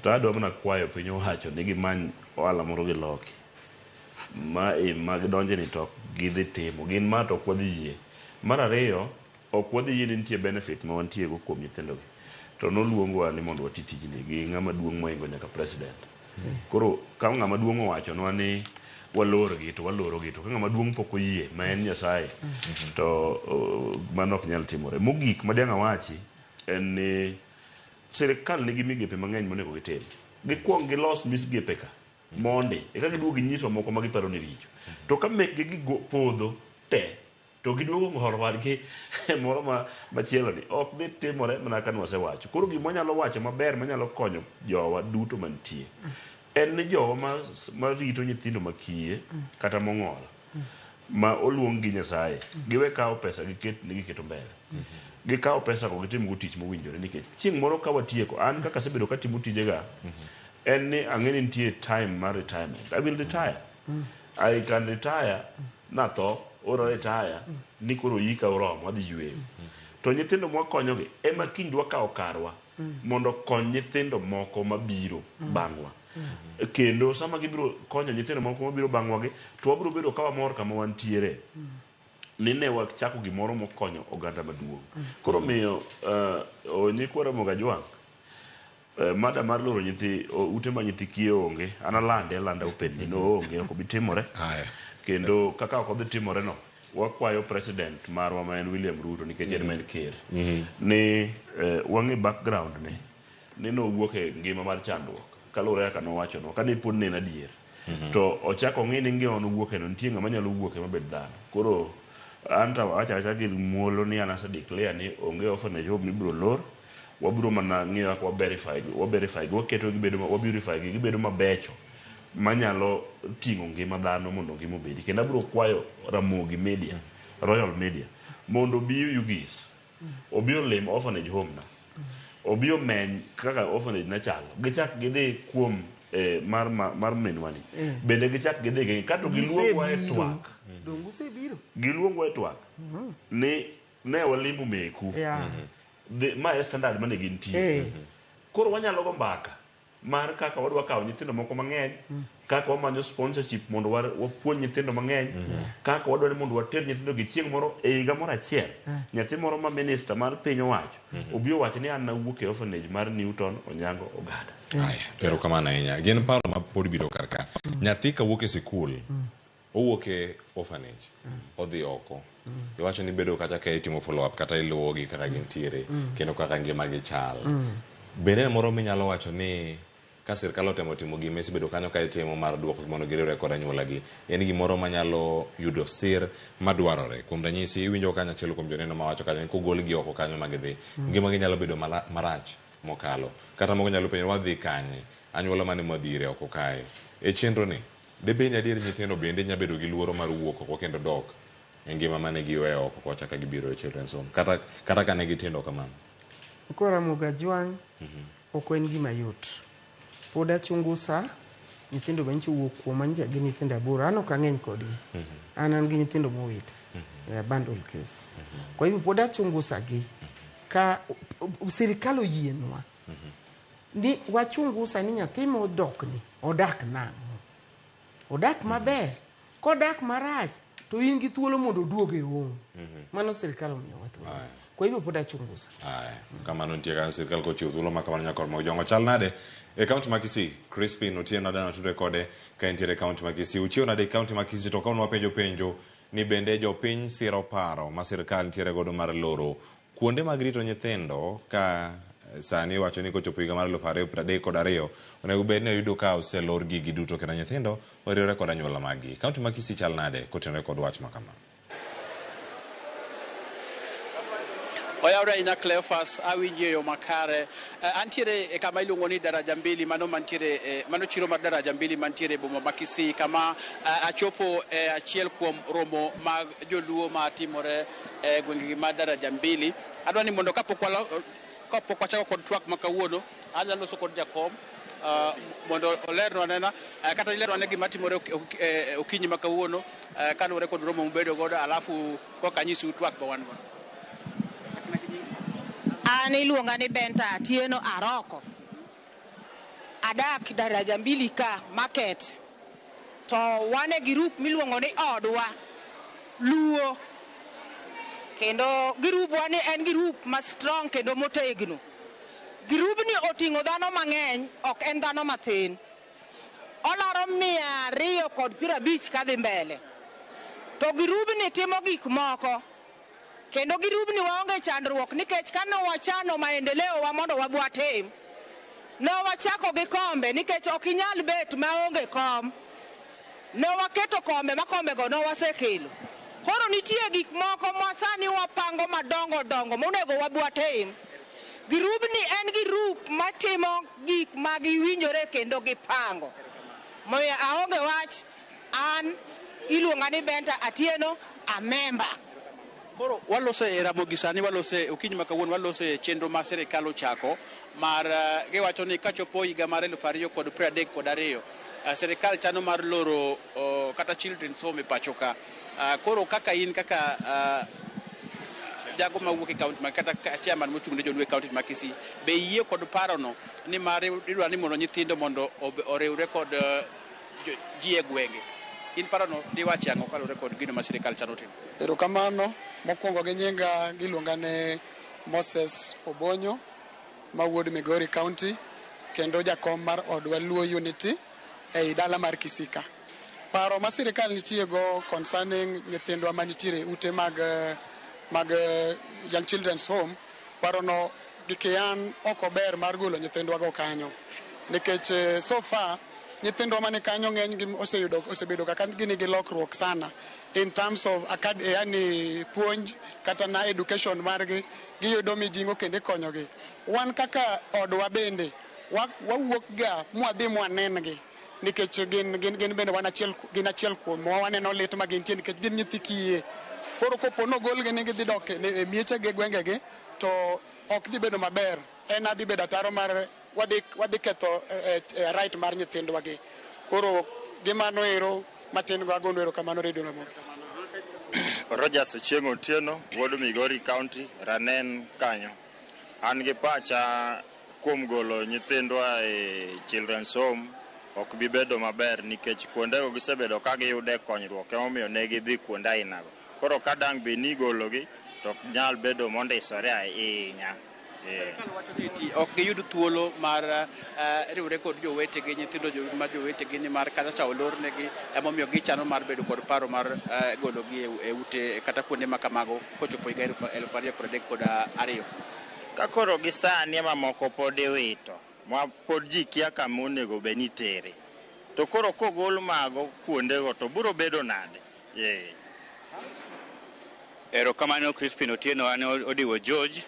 To adwa mana kwayo piny owacho ni gimany ohala moro gi loki. Ma gidonje ni to gidhi timo. Gin ma to ok wadhi yie. Mar ariyo, ok wadhi yie ni nitie benefit ma wantie go kuom nyithindogi. To noluongowa ni mondo wati tijni gi ng'ama duong' moingo nyaka president. Koro ka ng'ama duong' owachonwa ni walorgi to walorogi to ka ng'ama duong' pok oyie ma en Nyasaye to mano ok nyal timore. Mogik madiang' awachi en ni sirikal nigi migepe mang'eny monego gitim. Gikwong gilos migepe ka mondi eka giduogo ginyiso moko ma giparo ni richo. To ka mekgi gipodho te to giduogo ng'oro wadgi moro machielo ni ok dhi timore mana ka wasewacho. Koro gima nyalo wacho maber manyalo konyo jowa duto mantie en ni jowa ma rito nyithindo makiye kata mong'ol ma oluong gi Nyasaye giwe kawo pesa giketo mbele. Gikawo pesa ko gitim go tich mowinjore nikech chieng' moro ka watieko an kaka sebedo ka timo tijega en ni ang'eni nitie time mar retirement. I will retire. I can retire na tho oro retire ni koro yika oromo adhi yweyo. To nyithindo mwakonyogi ema kiny dwa kawo karwa mondo kony nyithindo moko mabiro bang'wa. Kendo sama gibiro konyo nyithindo moko mabiro bang'wa gi to wabiro bedo ka wamor kama wantiere ni ne wachako gimoro mokonyo oganda maduong'. Koro miyo nyikwa Ramogi mada mar loro nyithi ute ma nyithi kiye onge alanda open ni no onge ok bitimore. Kendo kaka ok odhi timore no wakwayo president marwa ma en William Ruto nikech en men ker ni wang'e background ne no wuok e ngima mar chandruok kalure kaka nowacho no kane pod ne adier to ochako ng'e ni ngima no wuok no nitie ng'ama nyalo wuok mabed dhano. Koro anta wacha gi muolo ni anasa declare ni onge orphanage home ibro lor. Wabiro mana ng'iyo ka waverify waketo gibedo mabecho manyalo ting'o ngima dhano mondo ngima obedi. Kendo abiro kwayo Ramogi Media, Royal Media mondo obi Ugis obi olim orphanage home na obi omeny kaka orphanage na chalo. Gichak gidhi kuom mar menwani bende gichak gidhi kato giluongwa e twak giluongwa e twak ni ne walimo meku ma e standard mane gintie. Koro wanyalo go mbaka mar kaka wadwa kawo nyithindo moko mang'eny, kaka wamanyo sponsorship mondo wapuonj nyithindo mang'eny, kaka wadwa ni mondo water nyithindo gi chieng' moro e higa moro achiel. Nyathi moro ma minister mar piny owacho obi owacho ni an nawuok e orphanage mar Newton Onyango Ogada. Erokamano ahinya. Gin paro ma pod biro karka. Nyathi ka wuok e sikul owuok e orphanage odhi oko. Iwacho ni bedo kata ka itimo follow up kata iluwogi kaka gintiere kendo kaka ngimagi chal. Bende moro minyalo wacho ni ka sirkal otemo timo gima isebedo kanyo ka itimo mar duoko mondo giriwre kod anyuolagi, en gimoro manyalo yudo sir madwarore. Kuom ranyisi, iwinjo kanyo achiel kuom joneno mawacho kanyo ni kogolgi oko kanyo magidhi, ngimagi nyalo bedo marach mokalo. Kata moko nyalo penjo wadhi kanye, anyuola mane mwadhire oko kae. E chenro ni, debed ni adier nyithindo bende nya bedo gi luoro mar wuok oko kendo dok e ngima mane giweyo oko kocha ka gibiro e children's home, kata kane gitindo kamano. Koro Ramogi Ajwang' ok en gima yot. Pod achungusa nyithindo benchi wuok kuom anja gi nyithindo aboro. An ok ang'eny kodgi. An gi nyithindo mowit e bundle case. Kwa hivyo pod achungusa gi ka sirkal oyienwa ni wachungusa ni nyathi modok ni odak nang'o. Odak maber. Kodak marach to in gi thuolo mondo oduoge home. Mano sirkal omiyowa thuolo. Kwa hivyo pod achungusa. Kamano nitie ka sirkal kochiwo thuolo ma kamano nyaka Ramogi Ajwang' chal nade e kaunti ma Kisii. Crispin Otieno dana tudre kode ka entiere e kaunti ma Kisii. Uchiew nade e kaunti ma Kisii to kaunwa penjo ni bende jopiny siro paro ma sirkal nitiere godo mar loro kuonde mag rito nyithindo ka sani wacho ni kochopo higa mar 2032 onego bed ni oyudo ka oselor gigi duto kendo nyithindo oriwre kod anyuola maggi. Kaunti ma Kisii chal nade kotenore kod wach ma kama? Oyawre ina Cleophas awinje yo makare. Antiere kama iluongo ni daraja mbili mano mantiere mano chiro mar daraja mbili mantiere boma ma Kisii kama achopo achiel kuom romo mag joluo ma timore gwengegi mar daraja mbili. Adwa ni mondo kapok wachako kod twak ma kawuono anyalo loso kod jakom mondo olernwa nena kata ilerwa ne gima timore okinyi ma kawuono kaluwore kod romo mubedo godo alafu koka nyisi twak ba wan go. An iluonga ni Benta Atieno Aroko. Adak daraja mbili ka market. To wane girup miluongo ni Odwa Luo. Kendo girup wani en girup ma strong kendo motegno. Girup ni oting'o dhano mang'eny, ok en dhano mathin. Olaro 250 kadhi mbele. To girup ni timo gik moko. Kendo girubni waonge chandruok nikech kane wachano maendeleo wa mondo wabwatim. Ne wachako gi kombe nikech ok inyal bet maonge kom. Ne waketo kombe ma kombe go ne wasekelo. Koro nitie gik moko ma sani wapango madongo dongo monego wabwatim. Girubni en girup matimo gik ma giwinjore kendo gipango. Moya aonge wach an iluonga ni Benta Atieno a member. Koro walose Ramogi sani walose okinyi ma kawuono walose chenro ma sirkal ochako mar giwacho ni kachopo higa mar 2032 sirkal chano mar loro kata children's home pachoka. Koro kaka in kaka jago mawuok e kaunti ma kata chairman mochung' ne joluo kaunti ma Kisii be yie kod parono ni mar idwa ni mondo nyithindo mondo oriwre kod ji e gwenge. In parono diwachi ang'o kaluwore kod gino ma sirkal chano timo? Erokamano. Mokwongo gi nyinga giluonga ne Moses Obonyo mawuod Migori County kendo jakom mar Odwa Luo Unity ei dala mar Kisii ka. Paro ma sirkal nitie go concerning nyithindwa manitiere ute mag young children's home, parono gikian oko ber mar golo nyithindwa go kanyo nikech so far nyithindwa mane kanyo ng'eny gi osebedo kaka gini gi lokruok sana in terms of yani puonj kata na education margi giyudo mijing'o kendo konyogi. Wan kaka Odwa bende wawuok ga mwadhi mwanengi nikech gin bende gin achiel kuom waneno lit ma gintie nikech gin nyithi kiye. Koro kopo nogolgi ni gidhi dok e miechegi gwengegi to ok dhi bedo maber. En adhi bedo ataro mar wadhi ketho right mar nyithindwa gi. Koro gimano ero matin go agondo erokamano redio Ramogi. Rogers Ochieng' Otieno, wuod Migori County, Ranen kanyo. An gi pacha kuom golo nyithindwa e children's home ok bi bedo maber nikech kuondego gisebedo ka giyude konyruok emomiyo ne gidhi kuonde ainago. Koro ka dang' be ni gologi to ok nyal bedo mondisore ahinya. Ok giyud thuolo mar riwre kod jowetegi nyithindo mar jowetegi ni mar kata cha olornegi emomiyo gichano mar bedo kod paro mar gologi e ute kata kuonde ma kamago kochopo higa 2032. Ka koro gisani mamoko pod iwito ma pod ji kia kama onego bed ni tere. To koro kogol mago kuondego to biro bedo nade? Erokamano Crispin Otieno, an odiwo George.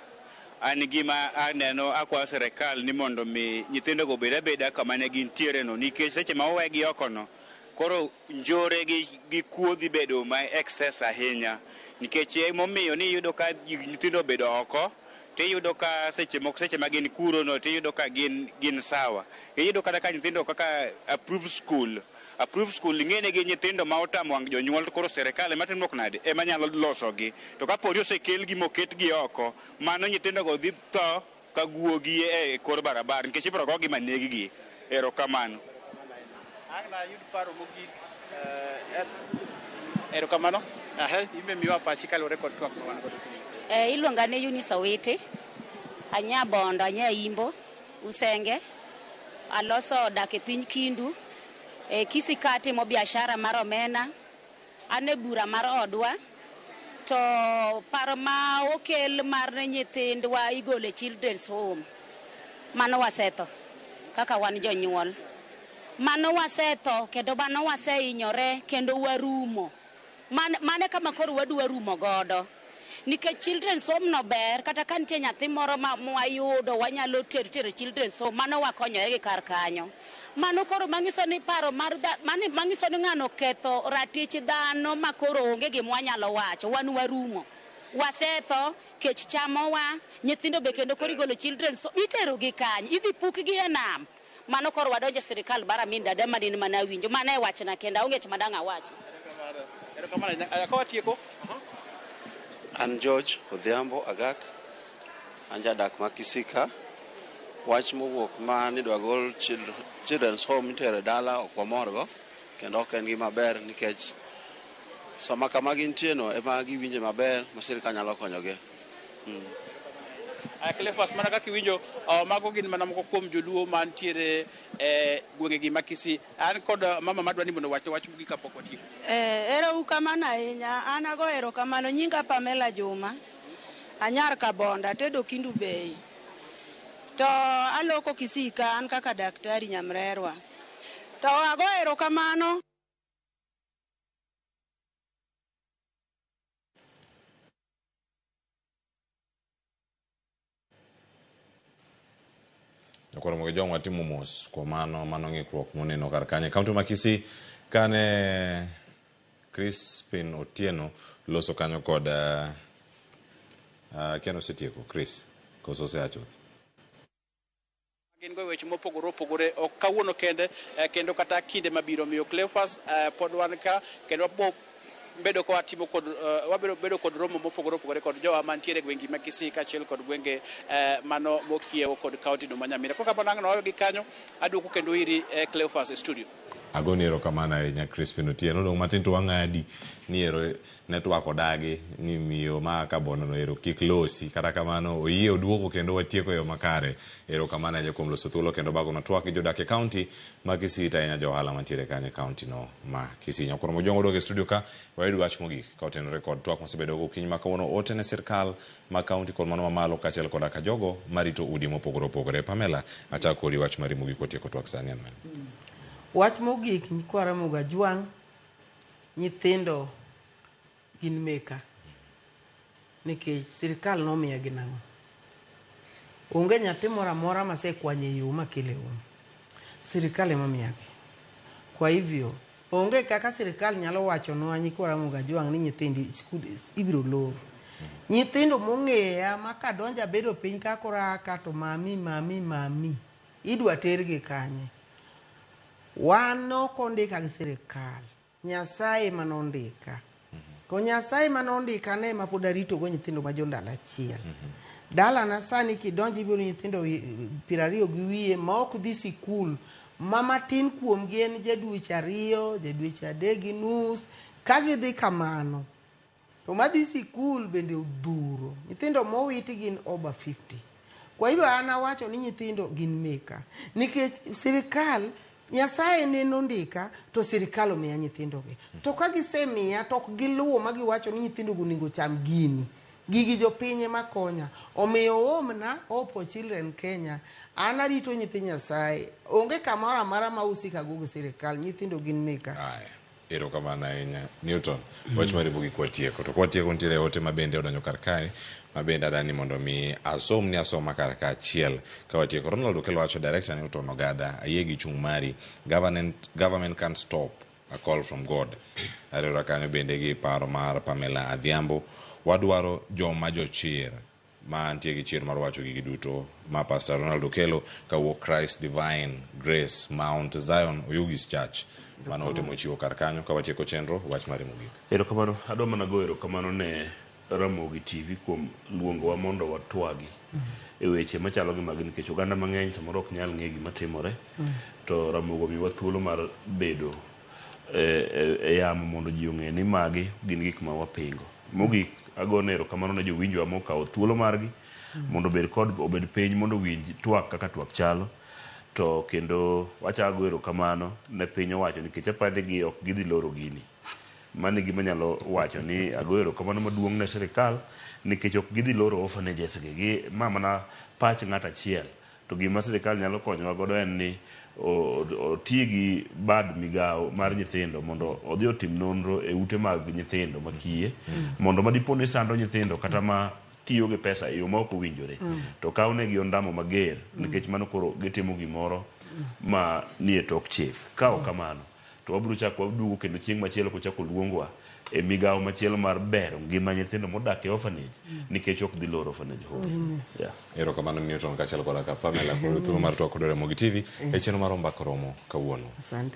An gima aneno akwa sirikal ni mondo mi nyithindo go obed abeda kama ne gintiere no, nikech seche ma owegi oko no koro njore gi kuodhi bedo ma excess ahinya, nikech momiyo ni yudo ka nyithindo bedo oko tiyudo ka seche ma gin kuro no tiyudo ka gin sawa. Iyudo kata ka nyithindo kaka approved school ng'ene gi nyithindo ma otamo wang' jonyuol, to koro sirikal ema timo nade ema nyalo losogi. To kaponi osekelgi moketgi oko, mano nyithindo go dhi tho ka guogi e kor barabara nikech ibiro gogi maneg-gi. Erokamano. Erokamano. Ime miwa pachi kalore kod twak ma wan godo. Iluonga ne Eunice Owiti, anya Bondo, anya Imbo, Usenge, aloso dak e piny Kindu, Kisika timo biashara mar omena, ane bura mar odwa, to paro ma okel mar nyithindwa igole children's home. Mano wasetho kaka wan jonyuol. Mano wasetho kendo mano waseinyore kendo warumo. Mane kama koro wadwa rumo godo. Nikech children's home no ber, kata ka nitie nyathi moro ma wayudo wanyalo tere children's home, mano wakonyore gi kar kanyo. Mano koro manyiso ni paro manyiso ni ng'ano ketho ratich dhano ma koro onge gima wanyalo wacho. Wan warumo, wasetho, kech chamowa, nyithindo be kendo koro igolo children's home, itero gi kanyo, idhi pukgi e nam. Mano koro wadonjo sirikal bara min dada manin mana winjo, mana e wachna kenda onge chama dang' awacho. Erokamano. Akawatieko. An George Odhiambo Agak, an jadak ma Kisika. Wach mowuok ma ni dwa gol children's home itere dala ok wamorgo, kendo ok en gima ber nikech sama kama gintie no ema giwinje maber ma sirikal nyalo konyogi. Cleophas, mana kaka iwinjo, mago gin mana moko kuom joluo mantiere gwengegi ma Kisii. An kod mama madwa ni mondo wach gi kapok watieko. Erokamano ahinya. An ago erokamano. Nyinga Pamela Juma, anyar Kabonda, tedo Kindu Bay. To aloko Kisii ka an kaka daktari Nyamrerwa. To ago erokamano. Koro mo jong watimo mos ko mano ng'ikruok moneno kar kanye kaunti ma Kisii kane Crispin Otieno loso kanyo kod Keno setieko Chris koso se achuth. Gin go weche mopogore opogore ok kawuono kende kendo kata kinde mabiro miyo Cleophas pod wan ka kendo bedo ko atimo kod wabiro bedo kod romo mopogore opogore kod jowa mantiere gwengi ma Kisii kaachiel kod gwenge mano mokiewo kod kaunti no ma Nyamira. Koka banang' no gi kanyo aduoko kendo iri Cleophas e studio. Agoni erokamano ahinya Crispin Otieno. Dong' matin to wang'adi ni ero network odagi ni miyo ma Kabondo no ero kik losi, kata kamano oyie oduoko kendo watieko yo makare. Erokamano ahinya kuom loso thuolo kendo bago no twak gi jodak e kaunti ma Kisii ta ahinya johala mantiere kanyo kaunti no ma Kisii. Nyakoro mojongo odok e studio ka wayudo wach mogik ka otenore kod twak mosebedo go kiny ma kawuono otene sirkal ma kaunti kod mano mamalo kaachiel koda ka jogo marito udi mopogore opogore. Pamela, achako kodi wach mari mogik otieko twak sani en. Wach mogik nyikwa Ramogi Ajwang', nyithindo gin meka nikech sirikal nomiya gi nang'o. Onge nyathi moro amora masekwanye yo makele um. Sirikal ema miyagi. Kwa hivyo onge kaka sirikal nyalo wacho nwa nyikwa Ramogi Ajwang' ni nyithindi skul ibiro lor. Nyithindo mong'eya ma kadonja bedo piny kakora ka to mami idwa tergi kanye. Wan ok ondika gi sirikal, Nyasaye manondika. Ko Nyasaye manondika ne ma pod arito go nyithindo ma jondala achiel. Dala na sani kidonji biro nyithindo 20 gi wiye ma ok dhi sikul, ma matin kuom gen jadweche 2, jadweche 3 gi nus, ka gidhi kamano. To madhi sikul bende odhuro. Nyithindo mowiti gin over 50. Kwa hivyo ana wacho ni nyithindo gin meka. Nikech sirikal Nyasaye neno ndika to sirikal omiya nyithindo gi. To ka gisemiya to ok giluwo ma giwacho ni nyithindo go ningo cham gini. gigi jopinye makonya. Omiyo omna Opo Children Kenya, an arito nyithi Nyasaye. Onge kamoro amora ma usika go gi sirikal, nyithindo gin meka. Erokamano ahinya. Newton, wach maribugi kwatieko. To kwatieko nitiere ote mabende odonjo kar kae, mabende adani mondo mi asoma kar ka achiel. Ka watieko, Ronald Okello wacho, Director Newton Ogada, ayie gi chung' mari, government can't stop a call from God. Ariera kanyo bende gi paro mar Pamela Adhiambo, wadwaro joma jochir, ma antie gi chir mar wacho gigi duto, ma Pastor Ronald Okello kawuok Christ Divine Grace Mount Zion Oyugis Church. Mano ote mochiwo kar kanyo. Ka watieko chenro, wach mari mogik. Erokamano, adwa mana go erokamano ne Ramogi TV kuom luongowa mondo watwagi e weche machalo gi magi, nikech oganda mang'eny samoro ok nyal ng'e gima timore, to Ramogi miwa thuolo mar bedo e yamo mondo ji ong'e ni magi gin gik ma wapingo. Mogik, agone erokamano ne jowinjwa mokawo thuolo margi mondo obed piny mondo winj twak kaka twak chalo. To kendo wachago erokamano ne piny owacho, nikech apande gi ok gidhi loro gini. Mano gima nyalo wacho ni ago erokamano maduong' ne sirikal, nikech ok gidhi loro orphanages gi mana pach ng'at achiel. To gima sirikal nyalo konyowa godo en ni oti gi bad migawo mar nyithindo mondo odhi otim nonro e ute mag nyithindo makiye, mondo madiponi sando nyithindo kata ma tiyo gi pesa e yo ma ok owinjore, to kawnegi ondamo mager, nikech mano koro gitimo gimoro ma nie tok chik. Ka ok kamano, to wabiro chako waduogo kendo chieng' machielo kochako luongwa e migawo machielo mar bero ngima nyithindo modak e orphanage, nikech ok dhi loro orphanage home. Erokamano Newton kachiel koda ka Pamela kod thuolo mar twak kod Ramogi TV e chenro mar Mbaka Romo kawuono.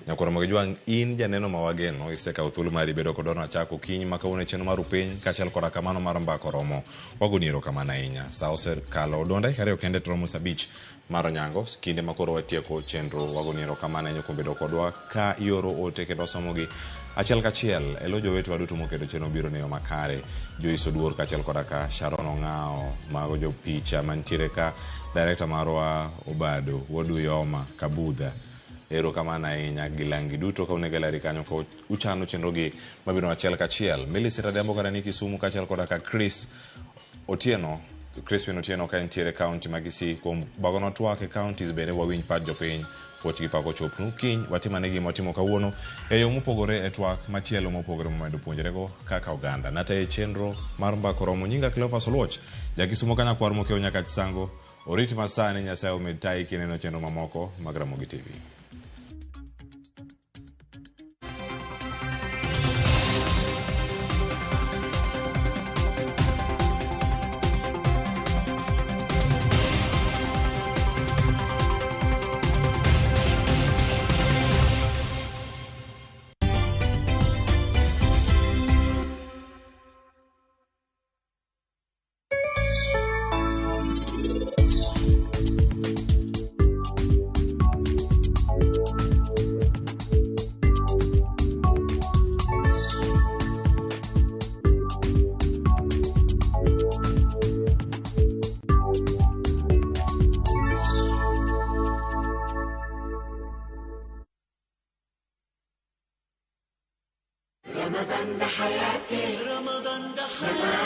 Nyakwa Ramogi Jwang, in janeno ma wageno, isekawo thuolo mari bedo kod orna chako kiny ma kawuono e chenro mar Upiny kachiel koda kamano mar Mbaka Romo. Wagoni erokamano ahinya. Sa osekalo odonda ariyo kende to romo sabich mar onyango, kinde makoro watieko chenro. Wagoni erokamano ahinya kuom bedo kodwa ka ioro ote kendo somogi achiel kachiel. Elo jowetewa duto moketo chenro biro ne yo makare, Joiso Duor kachiel koda ka Sharon Ong'ao, mago jo picha mantiere ka, Director marwa Obado, Wodu Yoma Kabudha. Erokamano ahinya gi langi duto ka unege lari kanyo ka uchano chenro gi mabiro achiel kachiel. Millicent Adhiambo kara ni Kisumu kachiel koda ka Crispin Otieno ka entiere kaunti ma Kisii. Kuom bagono twak e counties bende wawinj pach jopiny. Poch gi pako chopnu kiny watimane gima watimo kawuono e yo mopogore, e twak machielo mopogore momedo puonjrego kaka oganda. Nata e chenro mar Mbaka Romo, nyinga Cleophas Oluoch, Jakisumo ka Nyakwar mokeo nyaka Chisango. Oriti masani, Nyasaye omed tayi kineno chenro mamoko mag Ramogi TV. رمضان ده حياتي، رمضان ده حياتي.